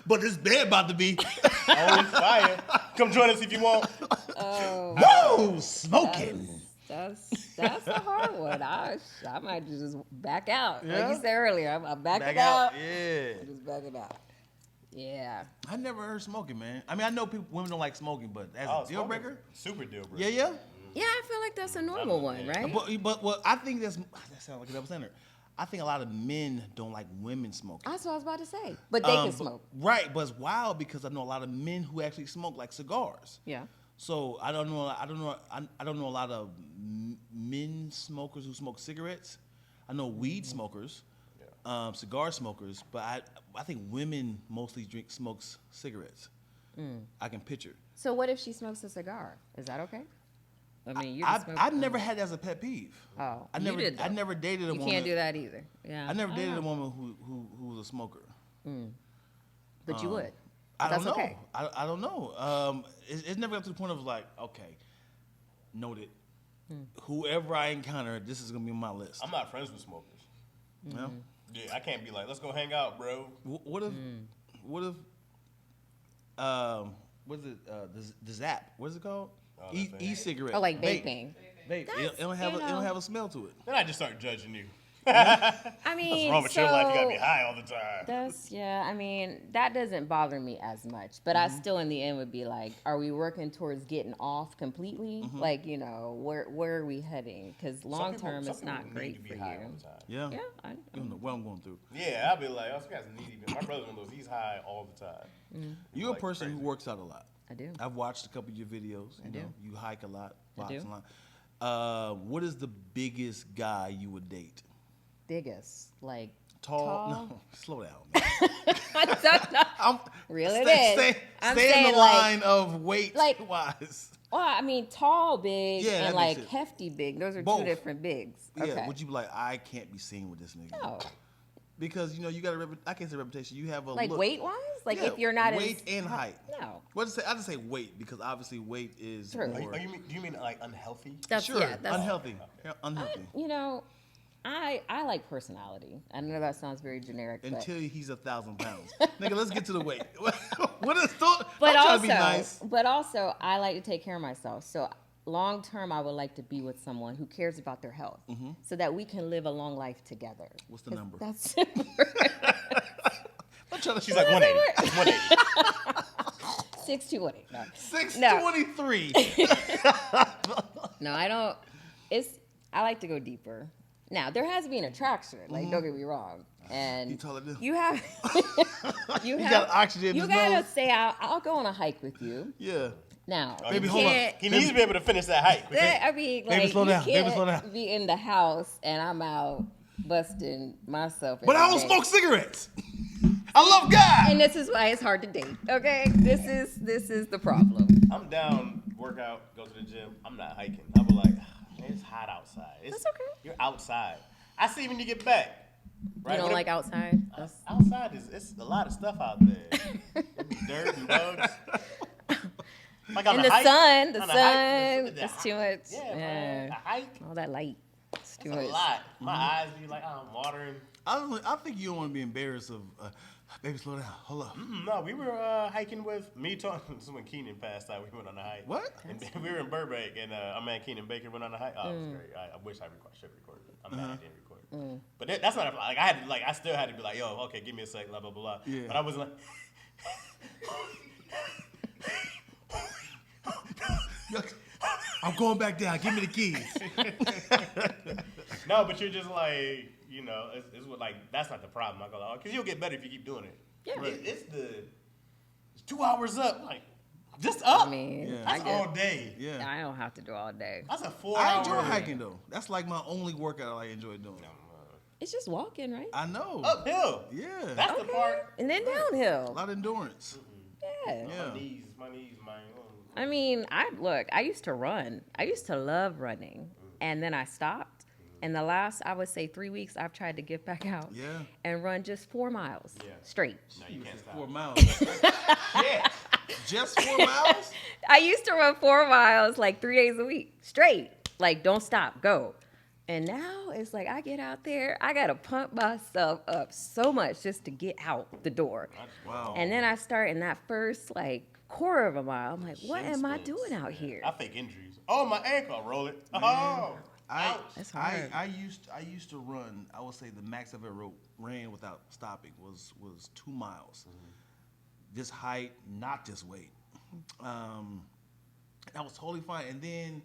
But this bed about to be. On fire. Come join us if you want. Whoa, smoking. That's a hard one. I might just back out. Like Yeah? you said earlier, I'm backing Back out. out. Yeah. I'm just backing out. Yeah. I never heard smoking, man. I mean, I know women don't like smoking, but as a deal breaker, super deal breaker. Yeah, yeah. Yeah, I feel like that's a normal one, right? But I think that sounds like a double standard. I think a lot of men don't like women smoking. That's what I was about to say. But they can smoke. Right, but it's wild because I know a lot of men who actually smoke like cigars. Yeah. So I don't know a lot of men smokers who smoke cigarettes. I know weed smokers, cigar smokers, but I think women mostly smokes cigarettes. I can picture. So what if she smokes a cigar? Is that okay? I mean, I've never had that as a pet peeve. Oh, I never dated a woman. You can't do that either. Yeah. I never dated a woman who was a smoker. But you would. I don't know. Okay. I don't know. It's never got to the point of like, okay, noted. Whoever I encounter, this is gonna be on my list. I'm not friends with smokers. No. Yeah, I can't be like, let's go hang out, bro. What if what is it? The Zap. What is it called? E-cigarette. Oh, like vaping. Vape. It don't have a smell to it. Then I just start judging you. I mean, what's wrong with your life? You gotta be high all the time. I mean, that doesn't bother me as much. But I still, in the end, would be like, are we working towards getting off completely? Like, where are we heading? Because long term, it's not great for you. Yeah. Yeah. I don't know what I'm going through. Yeah, I'll be like, oh, this guy's needy. My brother's one of those. He's high all the time. You're a person who works out a lot. I do. I've watched a couple of your videos. I do. You hike a lot, box I do. a lot. What is the biggest guy you would date? Biggest, like tall? No, slow down. Man. I don't know. Real it is. Stay in the line of weight wise. Well, I mean, tall, big, and like sense. hefty, big. Those are Both. two different bigs. Okay. Yeah. Would you be like, I can't be seen with this nigga? No. Because you got I can't say reputation. You have a like look. Weight wise, like if you're not weight and height. No. What to say? I just say weight because obviously weight is True. more. Do you mean like unhealthy? That's unhealthy. Yeah, unhealthy. I like personality. I know that sounds very generic. Until he's 1,000 pounds. Nigga, let's get to the weight. What is But also, I like to take care of myself. So long term, I would like to be with someone who cares about their health so that we can live a long life together. What's the number? That's simple. She's like 180. 6'2", No. 6'23". No, I don't. I like to go deeper. Now there has to be an attraction. Like, don't get me wrong. And you have you got oxygen. You gotta say, I'll go on a hike with you. Yeah. Now, baby, hold on. He needs to be able to finish that hike. I mean, like, baby, slow down. Baby, slow down. Be in the house and I'm out busting myself. But I don't smoke cigarettes. I love God. And this is why it's hard to date. Okay, this is the problem. I'm down, work out, go to the gym. I'm not hiking. I'm like, it's hot outside. That's okay. You're outside. I see when you get back. Right? You don't like outside? Outside it's a lot of stuff out there. It be dirt and bugs. Like and the sun, it's too much. Yeah, man. A hike. All that light. It's too much. A lot. My eyes be like, I'm watering. I think you don't want to be embarrassed of, baby, slow down. Hold up. No, we were hiking with me. This is when Keenan passed out. We went on a hike. What? And we were in Burbank, and our man Keenan Baker went on a hike. Oh, it was great. I wish I should record it. I'm mad I didn't record it. But that's not like I still had to be like, yo, okay, give me a sec, blah blah blah. Yeah. But I was like. I'm going back down. Give me the keys. No, but you're just like, it's like that's not the problem. I go, because you'll get better if you keep doing it. Yeah. Right. It's 2 hours up, like just up. I mean, that's all day. Yeah. I don't have to do all day. That's a 4 hour. I enjoy hiking though. That's like my only workout I enjoy doing. It's just walking, right? I know. Uphill. Yeah. That's the part. And then downhill. A lot of endurance. Yeah. My knees, I mean, I used to run. I used to love running. And then I stopped. And the last, I would say 3 weeks, I've tried to get back out and run just 4 miles straight. No, you can't stop. 4 miles. Yeah. Just 4 miles? I used to run 4 miles like 3 days a week straight. Like, don't stop, go. And now it's like I get out there, I got to pump myself up so much just to get out the door. Wow. And then I start in that first, quarter of a mile. I'm like, what am I doing out here? I fake injuries. Oh, my ankle. I'll roll it. Oh. That's hard. I used to run. I would say the max I've ever ran without stopping was 2 miles. this height, not this weight. I was totally fine. And then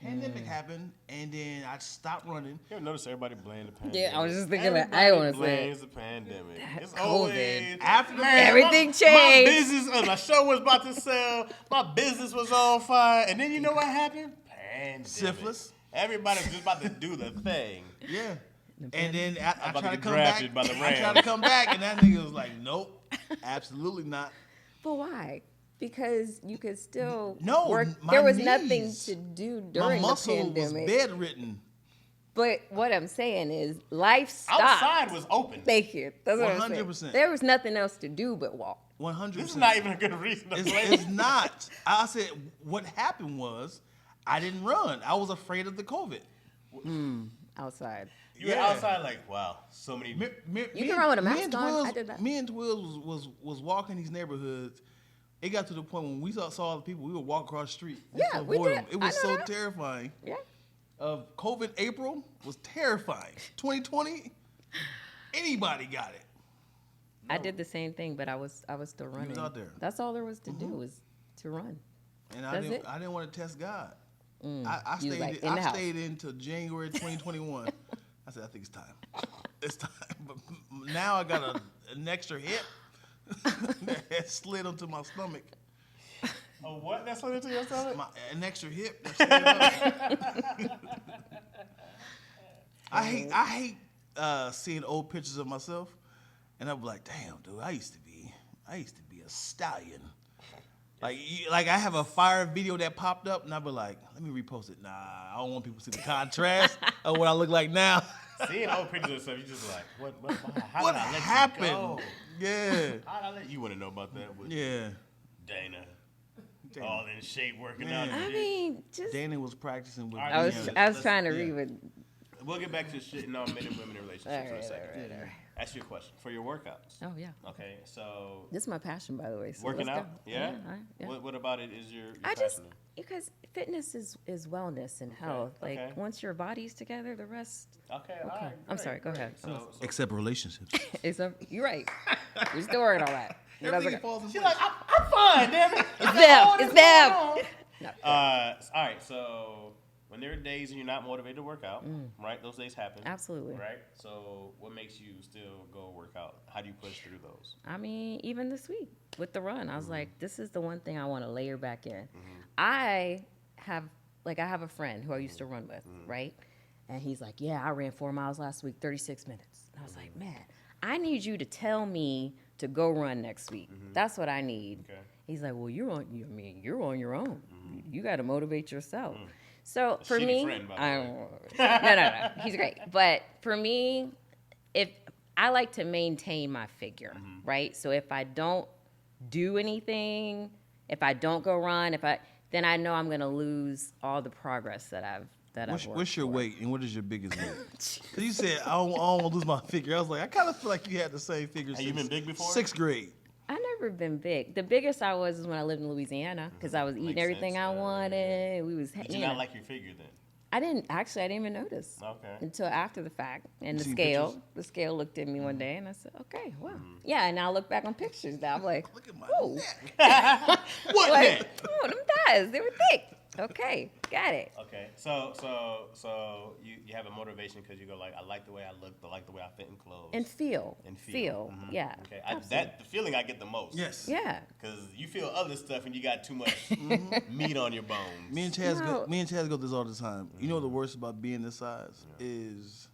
pandemic happened, and then I stopped running. You ever notice everybody blamed the pandemic? Yeah, I was just thinking that. I want to say blames the pandemic. It's COVID. always After everything changed. My business, my show was about to sell. My business was on fire, and then you know what happened? Pandemic. Syphilis. Everybody was just about to do the thing. Yeah. And then I about tried to to get come drafted back. by the I tried Rams. to come back, and that nigga was like, "Nope, absolutely not." But why? Because you could still No, work. my There was knees. nothing to do during My the muscle was pandemic. bedridden. But what I'm saying is, life stopped. Outside was open. Thank you. That's what I'm 100%. saying. There was nothing else to do but walk. 100%. This is not even a good reason to blame. It's not. I said what happened was I didn't run. I was afraid of the COVID. Outside. You were outside like, wow, so many. You can run with a mask on. I did that. Me and Twills was walking these neighborhoods. It got to the point when we saw the people, we would walk across the street. Yeah, to we avoid did. them. It I was know so that. terrifying. Yeah. COVID April was terrifying. 2020, anybody got it. I did the same thing, but I was still running. was out there. That's all there was to do was to run. And That's it? I didn't want to test God. I You was stayed. like, in the house. Stayed until January 2021. I said, I think it's time. It's time. But now I got an extra hip that slid onto my stomach. Oh, what? That's what it is. An extra hip that slid up. I hate seeing old pictures of myself, and I'm like, damn, dude, I used to be a stallion. Like I have a fire video that popped up, and I'd be like, let me repost it. Nah, I don't want people to see the contrast of what I look like now. Seeing old pictures and stuff, you just like, how What did I let happened? you go? Yeah. How did I let you want to know about that? With Yeah. Dana. All in shape, working Man. out. And I shit. mean, just Dana was practicing with. All I right, was yeah, I was let's- trying to yeah. read, but We'll get back to shit in men and women in relationships in a All second. right. Ask you a question for your workouts. oh yeah, Okay, so this is my passion, by the way. So working let's out, go. yeah. all right, yeah. What about it is your I passion just in? because fitness is wellness and health. Like okay. once your body's together, the rest. Okay, all Okay. right. I'm great, sorry, go great. ahead. So Except relationships. You're right. We're still working on that. Everything falls in she's place. like, I'm fine, damn it. It's them. It's them. No. All right, so when there are days when you're not motivated to work out, right? Those days happen. Absolutely. Right? So what makes you still go work out? How do you push through those? I mean, even this week with the run, I was like, this is the one thing I want to layer back in. I have a friend who I used to run with, right? And he's like, yeah, I ran 4 miles last week, 36 minutes. And I was like, man, I need you to tell me to go run next week. That's what I need. Okay. He's like, well, you're on your own. You got to motivate yourself. So for shitty me, friend, by the I way. don't, no, he's great. But for me, if I like to maintain my figure, right? So if I don't do anything, if I don't go run, then I know I'm going to lose all the progress that I've worked What's your for. weight and what is your biggest weight? Because you said, I don't want to lose my figure. I was like, I kind of feel like you had the same figure Have you been big before? 6th grade. I've never been big. The biggest I was when I lived in Louisiana because I was eating Makes everything sense, I yeah. wanted. We was, Did you you know. not like your figure then? I didn't even notice Okay. until after the fact. And You the seen scale looked at me one day and I said, okay, well, yeah. And now I look back on pictures now. I'm like, Look at my oh, neck. What like, neck? oh, them thighs, they were thick. Okay, got it. Okay. So you have a motivation because you go like, I like the way I look, I like the way I fit in clothes. And feel. Mhm. Yeah. Okay. absolutely. The feeling I get the most. Yes. Yeah. Because you feel other stuff and you got too much meat on your bones. Me and Chaz No. go this all the time. You know what the worst about being this size is?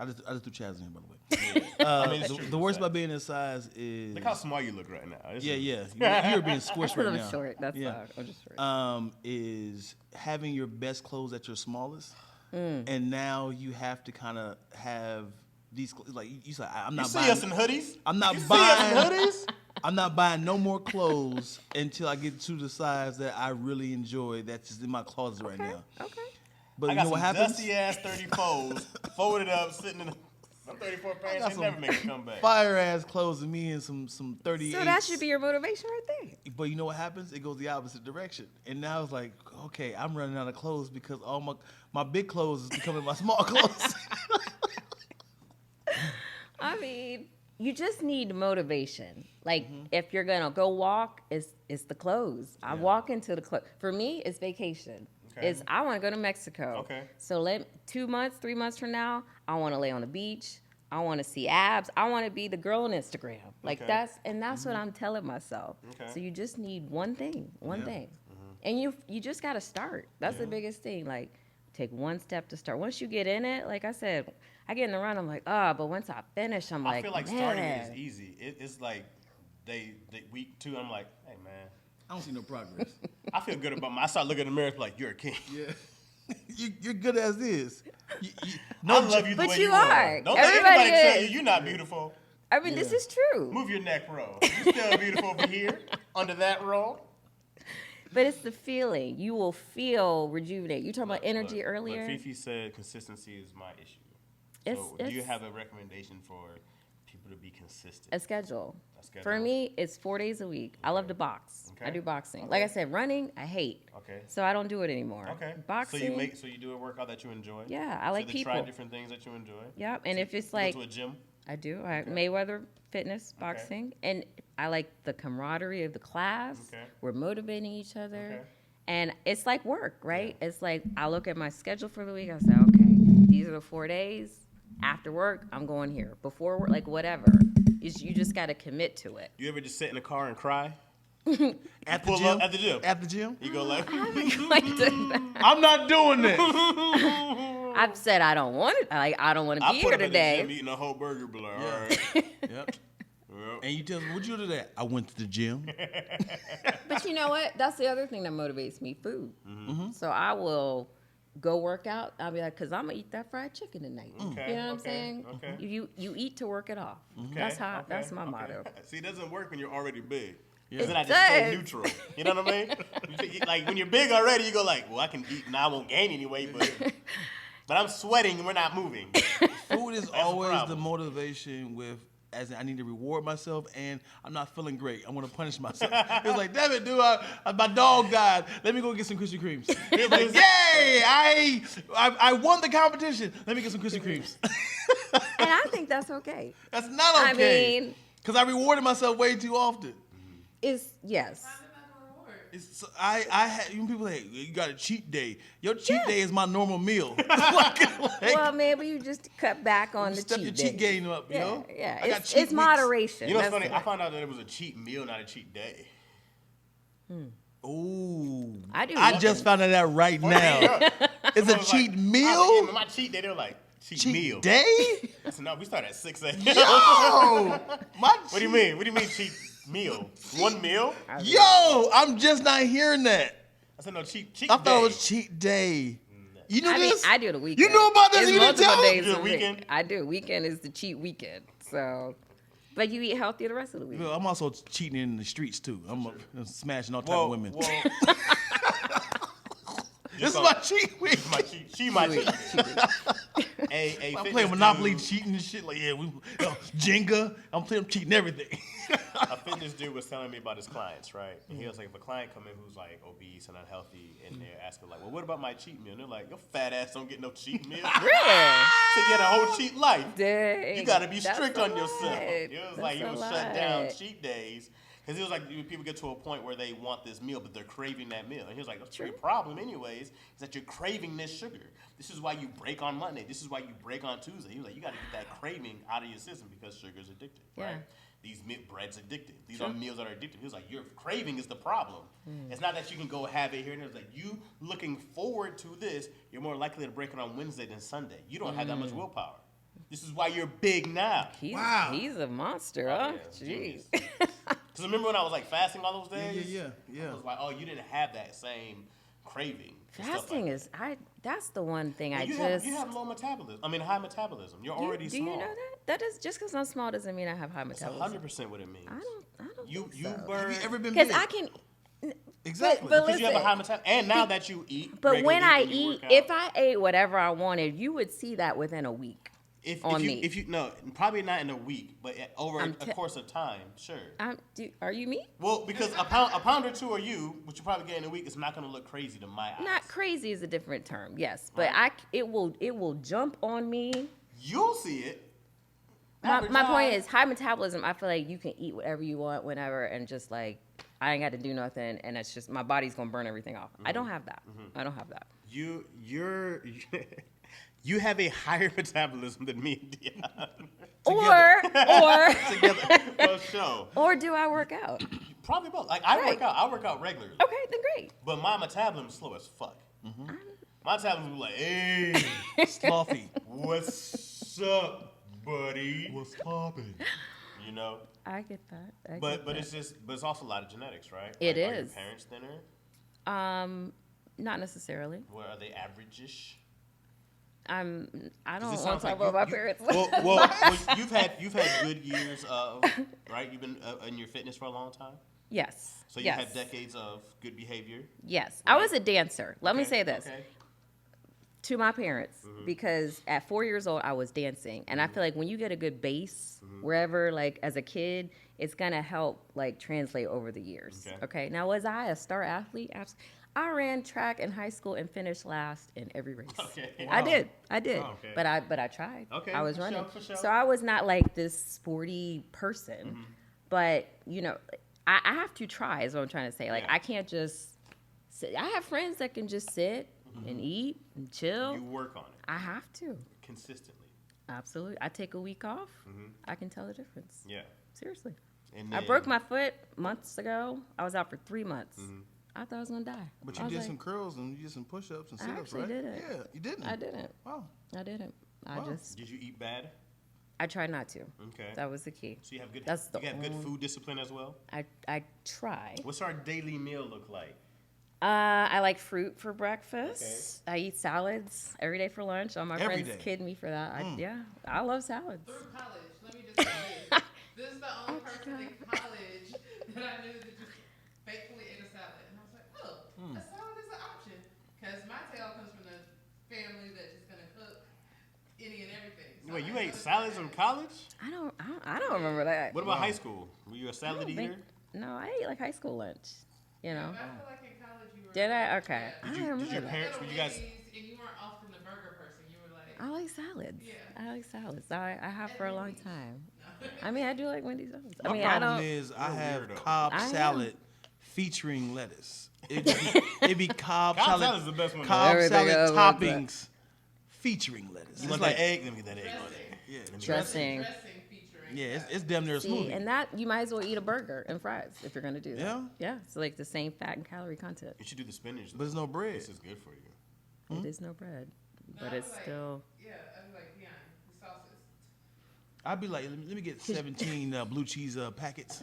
I just threw Chaz in here, by the way. I mean, it's true. The worst about being this size is Look how small you look right now. This yeah, is- you're being squished right I'm now. short. That's yeah. all. I'm just short. Is having your best clothes at your smallest, and now you have to kind of have these like you said. I'm You not see buying. us in hoodies? I'm not You see us buying in hoodies? I'm not buying no more clothes until I get to the size that I really enjoy. That's just in my closet right now. Okay. But I you got know what some happens? dusty ass 34s folded up, sitting in some 34 I pants. got They some never make a comeback. fire ass clothes and me and some 38. So that should be your motivation right there. But you know what happens? It goes the opposite direction. And now it's like, okay, I'm running out of clothes because all my big clothes is becoming my small clothes. I mean, you just need motivation. Like if you're gonna go walk, it's the clothes. I walk into the clothes. For me, it's vacation. Okay. It's I want to go to Mexico. Okay. So 2 months, 3 months from now, I want to lay on the beach. I want to see abs. I want to be the girl on Instagram. Like that's what I'm telling myself. Okay. So you just need one thing, and you just got to start. That's the biggest thing. Like take one step to start. Once you get in it, like I said. I get in the run, I'm like, but once I finish, I'm like, I feel like starting is easy. It's like week 2, I'm like, hey, man. I don't see no progress. I feel good about I start looking in the mirror, like, you're a king. Yeah. You're good as is. I love you the way you are. Don't let anybody tell you you're not beautiful. I mean, this is true. Move your neck roll. You're still beautiful over here, under that roll. But it's the feeling. You will feel rejuvenated. You talking about energy earlier? But Fifi said consistency is my issue. So do you have a recommendation for people to be consistent? A schedule. For me, it's 4 days a week. Okay. I love to box. Okay. I do boxing. Okay. Like I said, running, I hate. Okay. So I don't do it anymore. Okay. Boxing. So you do a workout that you enjoy? Yeah, I like people. Try different things that you enjoy? Yep. And if it's like. Go to a gym? I do. Mayweather Fitness, boxing. And I like the camaraderie of the class. Okay. We're motivating each other. Okay. And it's like work, right? Yeah. It's like I look at my schedule for the week. I say, okay, these are the 4 days. After work, I'm going here. Before work, like whatever. You just got to commit to it. You ever just sit in the car and cry? At the gym? At the gym. At the gym? You go like, I'm not doing this. I've said I don't want it. Like I don't want to be here today. I put up at the gym eating a whole burger, but like, all right. Yep. And you tell me, what'd you do today? I went to the gym. But you know what? That's the other thing that motivates me, food. Mm-hmm. So I will go work out. I'll be like, because I'm going to eat that fried chicken tonight. Okay, you know what I'm saying? Okay. You eat to work it off. Okay, that's my motto. See, it doesn't work when you're already big. Yeah. Then I just stay neutral. You know what I mean? Like when you're big already, you go like, well, I can eat and I won't gain anyway, but I'm sweating and we're not moving. Food is always the motivation with, as in I need to reward myself and I'm not feeling great. I want to punish myself. It was like, damn it, dude, my dog died. Let me go get some Krispy Kremes. It was like, yay, I won the competition. Let me get some Krispy Kremes. And I think that's okay. That's not okay. I mean, because I rewarded myself way too often. Yes. I had even people like, you got a cheat day. Your cheat day is my normal meal. Well, maybe you just cut back on the cheat day. Step your cheat game up, you know? Yeah, it's moderation. You know what's funny? I found out that it was a cheat meal, not a cheat day. Ooh. I just found that out right now. It's a cheat meal? My cheat day, they were like, cheat meal. Day? I said, no, we start at 6 a.m. Yo! What do you mean? What do you mean cheat meal? One meal? Yo, I'm just not hearing that. I said no, cheat I thought it was cheat day. You knew this? I do the weekend. You know about this? You didn't tell me? You do the weekend? I do. Weekend is the cheat weekend. So, but you eat healthier the rest of the week. Well, I'm also cheating in the streets too. I'm smashing all type of women. This is my cheat week. She my cheat. I'm playing Monopoly, cheating and shit. Like, Jenga. I'm cheating everything. A fitness dude was telling me about his clients, right? And he was like, if a client come in who's like obese and unhealthy, and they're asking like, well, what about my cheat meal? And they're like, your fat ass don't get no cheat meal. Really? So you get a whole cheat life. Dang, you got to be strict on yourself. It was like you would shut down cheat days. Because it was like people get to a point where they want this meal, but they're craving that meal. And he was like, the problem anyways is that you're craving this sugar. This is why you break on Monday. This is why you break on Tuesday. He was like, you got to get that craving out of your system because sugar is addictive, right? These bread's addictive. These are meals that are addictive. He was like, your craving is the problem. It's not that you can go have it here and there. It's like you looking forward to this, you're more likely to break it on Wednesday than Sunday. You don't have that much willpower. This is why you're big now. He's a monster, huh? Jeez. Because remember when I was like fasting all those days? Yeah. I was like, oh, you didn't have that same craving. Fasting that's the one thing you have low metabolism. I mean, high metabolism. You're already small. Do you know that? That is just because I'm small doesn't mean I have high metabolism. That's 100% what it means. I don't you think so. burn. Have you ever been because I can. Exactly. Because you have a high metabolism. And now that you eat. But when I eat, if I ate whatever I wanted, you would see that within a week. If you no, probably not in a week, but over a course of time, sure. Are you me? Well, because a pound or two of you, which you probably get in a week, is not going to look crazy to my eyes. Not crazy is a different term, yes, but it will jump on me. You'll see it. My point is high metabolism. I feel like you can eat whatever you want whenever, and just like I ain't got to do nothing, and it's just my body's gonna burn everything off. I don't have that. I don't have that. You have a higher metabolism than me and Dion. Or do I work out? Probably both. Like I work out. I work out regularly. Okay, then great. But my metabolism is slow as fuck. My metabolism is like, hey, Slothy. what's up, buddy? What's poppin'? You know. I get that. But it's also a lot of genetics, right? It is. Are your parents thinner? Not necessarily. Well, are they average-ish? I don't want to talk about my parents. Well, you've had good years of right. You've been in your fitness for a long time. Yes. So you had decades of good behavior. Yes, right? I was a dancer. Let me say this to my parents because at 4 years old I was dancing, and I feel like when you get a good base wherever, like as a kid, it's gonna help like translate over the years. Okay. Now, was I a star athlete? Absolutely. I ran track in high school and finished last in every race. Okay. Wow. I did. Oh, okay. But I tried. Okay. I was running. Sure. So I was not like this sporty person. But, you know, I have to try is what I'm trying to say. Like I can't just sit. I have friends that can just sit and eat and chill. You work on it. I have to. Consistently. Absolutely. I take a week off. I can tell the difference. Yeah. Seriously. And I broke my foot months ago. I was out for 3 months. I thought I was gonna die. But you did some curls and you did some push-ups and sit-ups, right? I didn't. Yeah, you didn't. I didn't. Wow. I didn't. Wow. Did you eat bad? I tried not to. Okay. That was the key. So you have good. That's you have good food discipline as well. I try. What's our daily meal look like? I like fruit for breakfast. I eat salads every day for lunch. All my friends kid me for that. I love salads. Through college, let me just say this. This is the only person in college that I knew that just faithfully ate a salad. And I was like, a salad is an option. Because my tail comes from the family that's just going to cook any and everything. So wait, you ate salads in college? I don't remember that. What about high school? Were you a salad eater? No, I ate like high school lunch. You know. I feel like in college you were. Did I? Okay. Yeah. Did your parents, were you guys? And you weren't often the burger person. You were like. I like salads. Yeah. I like salads. I have for a long time. I mean, I do like Wendy's salads. My problem is I have Cobb salad featuring lettuce. It'd be Cobb salad. Salad is the best one. Cobb salad toppings featuring lettuce. You want that egg? Let me get that egg on there. Yeah. Dressing. Yeah, it's damn near a smoothie. And that you might as well eat a burger and fries if you're gonna do that. Yeah. Yeah. So like the same fat and calorie content. You should do the spinach. But there's no bread. This is good for you. It is no bread, but it's still. Yeah, I'd be like, yeah, the sauces. I'd be like, let me get 17 blue cheese packets.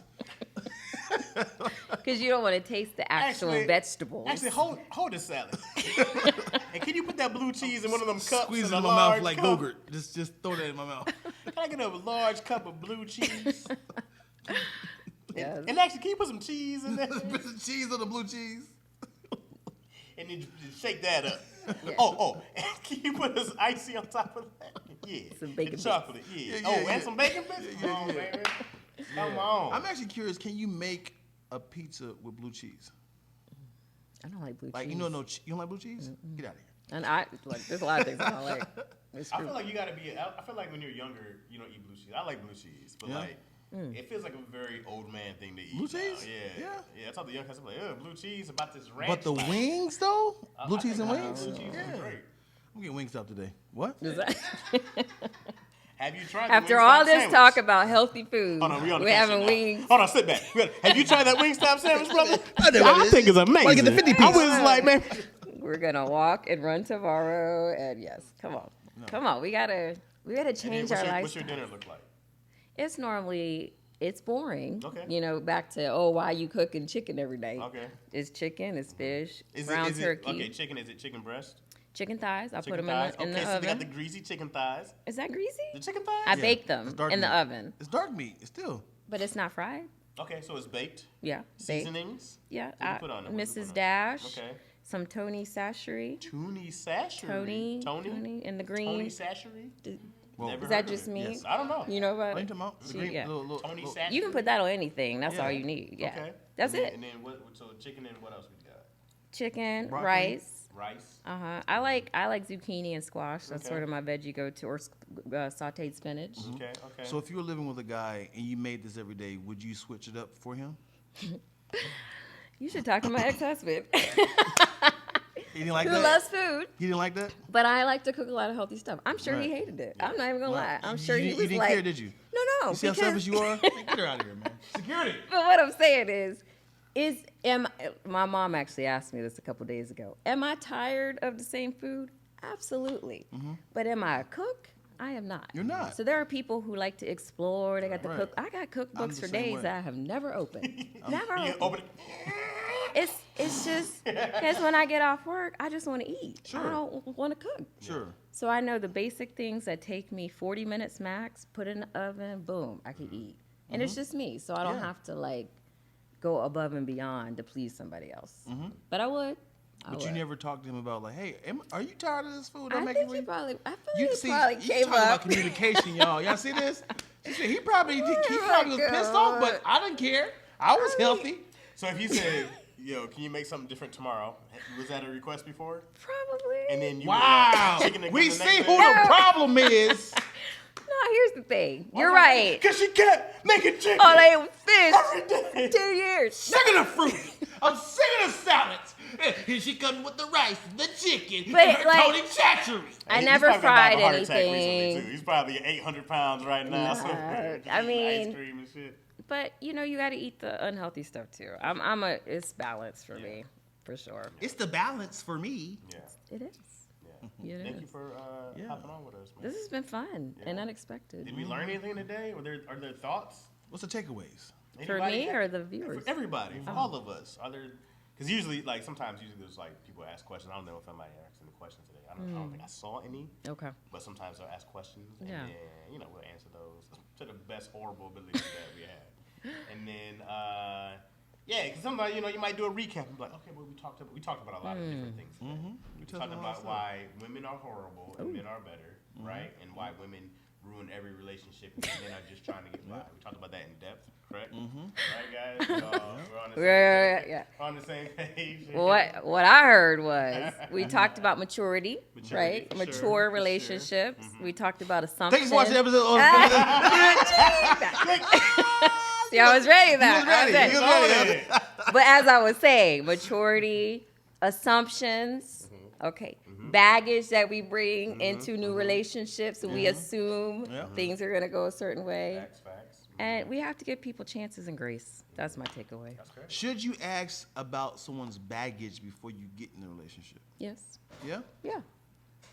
Because you don't want to taste the actual vegetables. Actually, hold the salad. And can you put that blue cheese in one of them cups? Squeeze it in my mouth like Gogurt. Just throw that in my mouth. Can I get a large cup of blue cheese? Yes. And actually, can you put some cheese in there? Put some cheese on the blue cheese. And then just shake that up. Yeah. Oh, and can you put this icy on top of that? Yeah. Some bacon chocolate. Yeah. And some bacon bits? Come on, baby. Come on. I'm actually curious, can you make a pizza with blue cheese? I don't like blue cheese. Like, you don't like blue cheese? Mm-mm. Get out of here. And there's a lot of things I don't like. I feel like you gotta be. I feel like when you're younger, you don't eat blue cheese. I like blue cheese, but it feels like a very old man thing to eat. Blue cheese? Yeah. I thought the young guys were like, blue cheese about this ranch. But the wings though, blue cheese and wings. Blue cheese is great. I'm getting Wingstop today. What? Have you tried? After all this talk about healthy food, we're having wings. Hold on, sit back. Have you tried that Wingstop sandwich, brother? I think it's amazing. I get the 50 piece. I was like, man. We're gonna walk and run tomorrow, and yes, come on, we gotta change our lifestyle. What's your dinner look like? It's boring. Okay. You know, back to why you cooking chicken every day? Okay. It's chicken, it's fish, is turkey. Okay, chicken. Is it chicken breast? Chicken thighs. I put them in the so oven. they got the greasy chicken thighs. Is that greasy? The chicken thighs? I bake them in the oven. It's dark meat. It's still. But it's not fried. Okay, so it's baked. Yeah. Seasonings. Yeah. What do you put on it? Mrs. Dash. Okay. Some Tony Sashery. Tony Sashery. Tony in the green. Tony Sashery. Is that just me? Yes, I don't know. You know about What are you talking about? The green, yeah. Tony Sashery. You can put that on anything. That's all you need. Yeah. Okay. That's it. And then what? So chicken and what else we got? Chicken, broccoli. rice. rice. I like zucchini and squash. That's sort of my veggie go-to, or sautéed spinach. Okay. So if you were living with a guy and you made this every day, would you switch it up for him? You should talk to my ex-husband. He didn't like Who that? loves food. He didn't like that? But I like to cook a lot of healthy stuff. I'm sure he Right. hated it. I'm not even going to lie. I'm sure he was You didn't like... care, did you? No. You see how selfish you are? Hey, get her out of here, man. Security. But what I'm saying is my mom actually asked me this a couple days ago. Am I tired of the same food? Absolutely. But am I a cook? I am not. You're not. So there are people who like to explore. They got the Right. cook. I got cookbooks the for same days way. that I have never opened. Never You opened. open it. It's just because when I get off work, I just want to eat. Sure. I don't want to cook. Sure. So I know the basic things that take me 40 minutes max, put in the oven, boom, I can eat. And it's just me, so I don't Yeah. have to like go above and beyond to please somebody else. But I would. But you never talked to him about like, hey, are you tired of this food? I making think for he you? probably, I feel You like see, he probably you came talking about up. communication, y'all. Y'all see this? She said he probably was pissed God. off, but I didn't care. I was healthy. So if you said, "Yo, can you make something different tomorrow?" Was that a request before? Probably. And then you Wow. chicken and We the see next who day? the problem is. No, here's the thing. You're right. Because she kept making chicken. All I ate was Every day. fish. 2 years. Sick of the fruit. I'm sick of the salads. Here she comes with the rice, the chicken, But, and her like, Tony Chachery. I He's never probably gonna die of fried a heart attack recently, anything. too. He's probably 800 pounds right now. So I mean- ice cream and shit. But you got to eat the unhealthy stuff too. It's balanced for me, for sure. It's the balance for me. Yeah. It is. Yeah. It Thank is. you for hopping on with us, man. This has been fun and unexpected. Did we learn anything today? Are there thoughts? What's the takeaways? For Anybody? me or the viewers? For everybody, for all of us. Are there? Because usually there's like people ask questions. I don't know if somebody asked any questions today. I don't think I saw any. Okay. But sometimes they'll ask questions, and Yeah. then we'll answer those to the best horrible ability that we have. And then because sometimes you might do a recap and be like, okay, well we talked about a lot of different things. Today. We talked about why women are horrible and men are better, right? And why women ruin every relationship and men are just trying to get by. We talked about that in depth, correct? Right, guys? We're on the same page. Yeah. We're on the same page. What I heard was we talked about maturity, Maturity, right? for Mature sure, for relationships. sure. We talked about assumptions. Thanks for watching the episode. See, I was ready then. He was ready. He was ready. But as I was saying, maturity, assumptions, okay, baggage that we bring into new relationships, and we assume things are going to go a certain way. Facts. And we have to give people chances and grace. That's my takeaway. That's great. Should you ask about someone's baggage before you get in a relationship? Yes. Yeah? Yeah.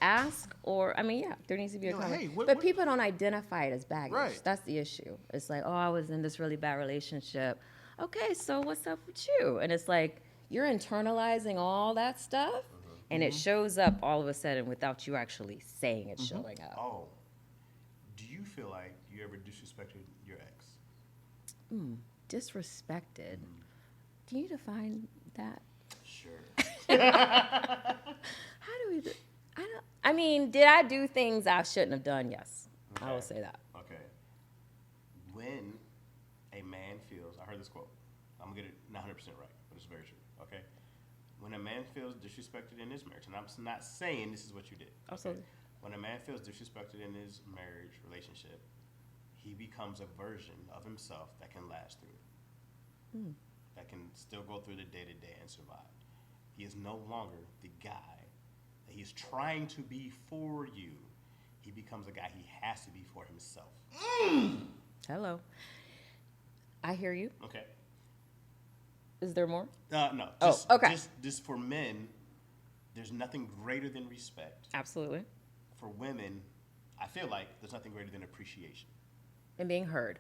Ask there needs to be a You're like, comment. hey, what- but people don't identify it as baggage. Right. That's the issue. It's like, oh, I was in this really bad relationship. Okay, so what's up with you? And it's like, you're internalizing all that stuff, and it shows up all of a sudden without you actually saying it's showing up. Oh, do you feel like you ever disrespected your ex? Disrespected. Can you define that? Sure. How do we do? Did I do things I shouldn't have done? Yes. I will say that. Okay. When a man feels, I heard this quote. I'm gonna get it not 100% right, but it's very true. Okay. When a man feels disrespected in his marriage, and I'm not saying this is what you did. Okay? Absolutely. When a man feels disrespected in his marriage relationship, he becomes a version of himself that can last through it. That can still go through the day-to-day and survive. He is no longer the guy that he's trying to be for you. He becomes a guy he has to be for himself. Hello. I hear you. Okay. Is there more? No. Okay. Just for men, there's nothing greater than respect. Absolutely. For women, I feel like there's nothing greater than appreciation. And being heard.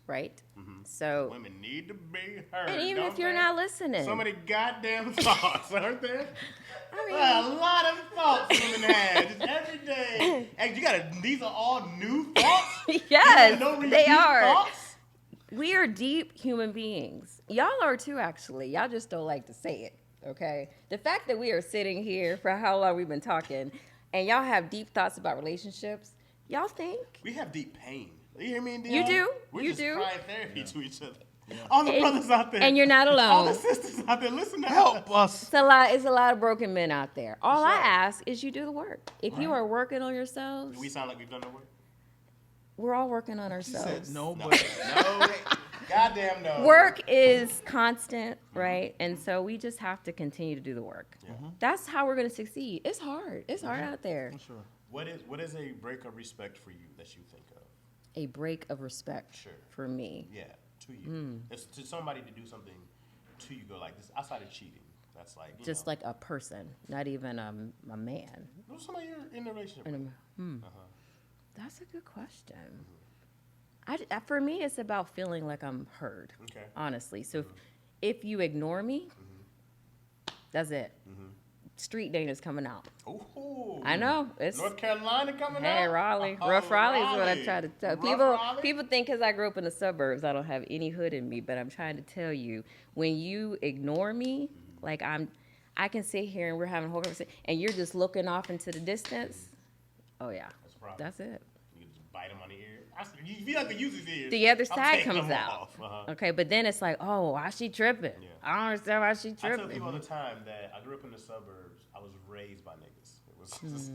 Right? So, Women need to be heard. and even don't if you're they? not listening. So many goddamn thoughts, aren't there? I mean- A lot of thoughts women have just every day. And these are all new thoughts? Yes, No they repeat are. Thoughts? We are deep human beings. Y'all are too, actually. Y'all just don't like to say it, okay? The fact that we are sitting here for how long we've been talking, and y'all have deep thoughts about relationships, y'all think? We have deep pain. You hear me, Dion? You do. We're You just do. crying therapy to each other. All the brothers out there. And you're not alone. All the sisters out there, listen to Help us. It's a lot of broken men out there. All I ask is you do the work. If you are working on yourselves, Do we sound like we've done the work? we're all working on She ourselves. said no, No. but No. Goddamn no. Work is constant, right? And so we just have to continue to do the work. Yeah. That's how we're going to succeed. It's hard. It's hard out there. sure. What is a break of respect for you that you think of? A break of respect Sure. for me. Yeah, to you. It's to somebody to do something to you. Go like this outside of cheating. That's like Just like a person, not even a man. somebody you're in a relationship with. That's a good question. For me, it's about feeling like I'm heard, Okay. honestly. So if you ignore me, that's it. Street dating is coming out. Ooh. I know. It's North Carolina coming out. Hey, Raleigh. Oh, Rough Raleigh is what I try to tell Rough people. Raleigh? People think because I grew up in the suburbs, I don't have any hood in me. But I'm trying to tell you, when you ignore me, like I can sit here and we're having a whole conversation, and you're just looking off into the distance. Oh yeah, That's a problem. that's it. You can just bite him on the ear. If you have to use his ears, The other I'm side taking comes them out. off. Okay, but then it's like, oh, why she tripping? Yeah. I don't understand why she I tell tripping. people all the time that I grew up in the suburbs. I was raised by niggas. It was just,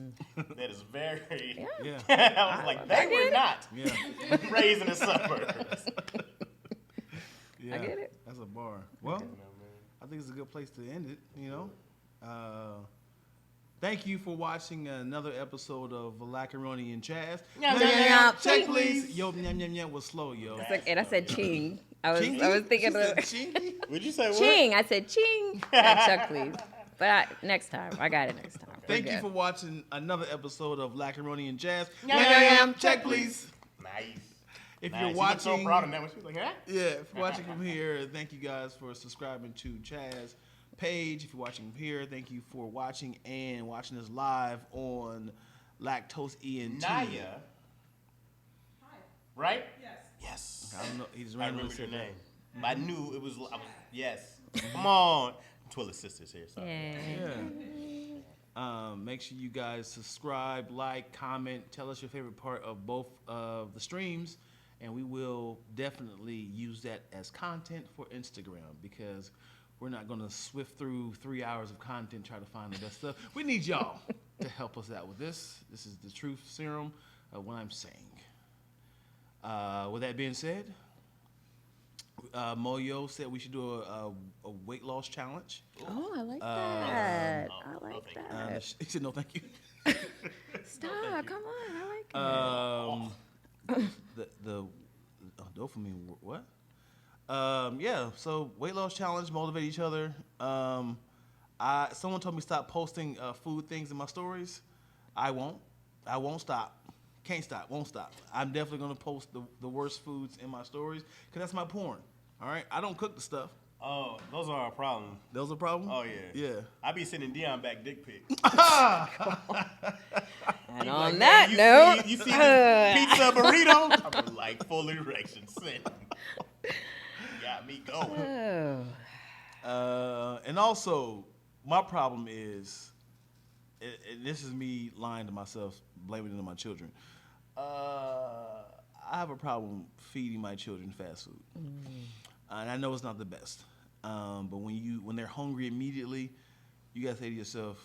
that is very. Yeah. I was like, they were not Yeah. raised in the suburbs. Yeah. I get it. That's a bar. Well, You know, man. I think it's a good place to end it, you know. Thank you for watching another episode of Lackaroni and Chaz. Yum, yum, yum. Check, please. Yo, yum, yum, yum was slow, yo. It's like, and I said ching. I was Chingy? thinking She of said chingy? Would you say what? ching. I said ching. Not Chuck, please. But next time, I got it next time. Thank We're you good. for watching another episode of Lackaroni and Jazz. Yum, yum, yum. Check, please. Nice. If Nice. you're She was watching, so proud of that when she was like, huh? yeah, if you're watching from here, thank you guys for subscribing to Chaz page. If you're watching from here, thank you for watching and watching us live on Lactose ENT. Naya. Hi. Right? Yes. Yes. I don't know. He just I randomly remember your said name. But I knew it was. Yes. Come on. Twilla sisters here. Sorry. Yeah. Yeah. Make sure you guys subscribe, like, comment, tell us your favorite part of both of the streams, and we will definitely use that as content for Instagram because we're not going to swift through 3 hours of content trying to find the best stuff. We need y'all to help us out with this. This is the truth serum of what I'm saying. With that being said, Moyo said we should do a weight loss challenge. Oh, I like that. I no, like thank you. that. He said no, thank you. Stop. Come on. I like it. The dopamine what? Yeah. So weight loss challenge, motivate each other. Someone told me stop posting food things in my stories. I won't stop. Can't stop. Won't stop. I'm definitely gonna post the worst foods in my stories because that's my porn. All right. I don't cook the stuff. Oh, those are a problem. Those are problems. Oh, yeah. Yeah. I be sending Dion back dick pics. And on that note, you see this pizza burrito? I'm like full erection. Send. Got me going. And also, my problem is, and this is me lying to myself, blaming it on my children. I have a problem feeding my children fast food, and I know it's not the best. But when they're hungry immediately, you gotta say to yourself,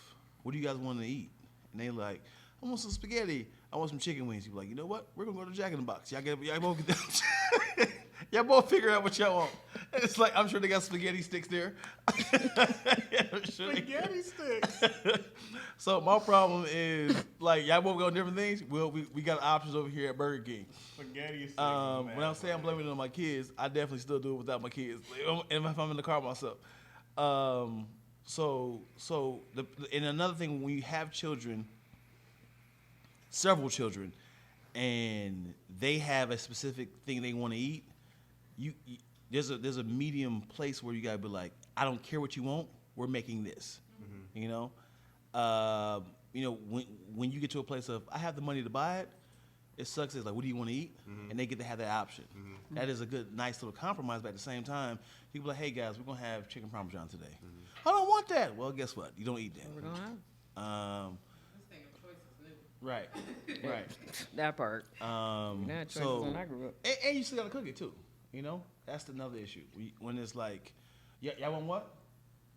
"What do you guys want to eat?" And they like, "I want some spaghetti. I want some chicken wings." You're like, "You know what? We're gonna go to Jack in the Box. Y'all both get that." Y'all both figure out what y'all want. And it's like, I'm sure they got spaghetti sticks there. Spaghetti sticks. So my problem is, like, y'all both go different things. Well, we got options over here at Burger King. Spaghetti sticks. When I say I'm blaming it on my kids, I definitely still do it without my kids. And if I'm in the car myself. And another thing, when you have children, several children, and they have a specific thing they want to eat, there's a medium place where you gotta be like, I don't care what you want, we're making this. You know, when you get to a place of I have the money to buy it, it sucks. It's like, what do you want to eat? And they get to have that option. That is a good, nice little compromise. But at the same time, people are like, hey guys, we're gonna have chicken parmesan today. I don't want that. Well, guess what? You don't eat that. We're gonna have This thing of choice is new. Right. that part. Not choices when I grew up. And you still gotta cook it too. You know, that's another issue. When it's like, yeah, y'all want what?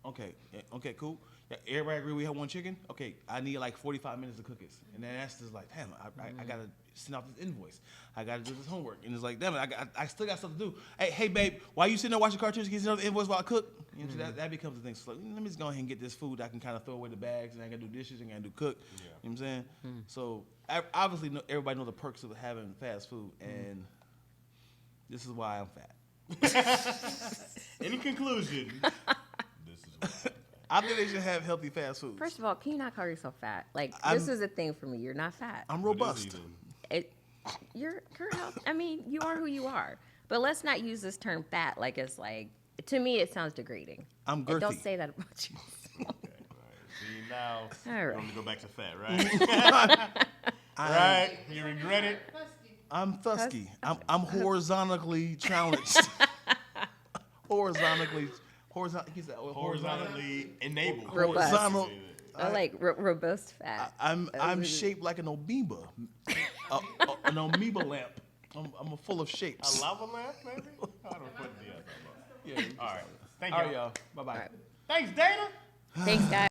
Okay, okay, cool. Yeah, everybody agree we have one chicken? Okay, I need like 45 minutes to cook it. And then that's just like, damn, I got to send out this invoice. I got to do this homework. And it's like, damn it, I still got stuff to do. Hey, babe, why you sitting there watching cartoons? Can you send out the invoice while I cook? You know, that becomes the thing. So like, let me just go ahead and get this food. I can kind of throw away the bags, and I got to do dishes, and I got to do cook. Yeah. You know what I'm saying? So obviously, everybody knows the perks of having fast food, and this is why I'm fat. In conclusion, this is why I'm fat. I think they should have healthy fast food. First of all, can you not call yourself fat? Like, this is a thing for me. You're not fat. I'm robust. You're healthy. I mean, you are who you are. But let's not use this term fat like it's like, to me, it sounds degrading. I'm girthy. And don't say that about you. Okay, all right. See, now all right. you want to go back to fat, right? Right? You regret it? I'm thusky. I'm horizontally challenged. Horizontally enabled. Robust. Horizontal. I like robust fat. I'm shaped like an amoeba. An amoeba lamp. I'm full of shapes. A lava lamp, maybe? I don't put the other. Yeah. All right. Thank All you. right, y'all. Bye-bye. Right. Thanks, Dana. Thanks, guys.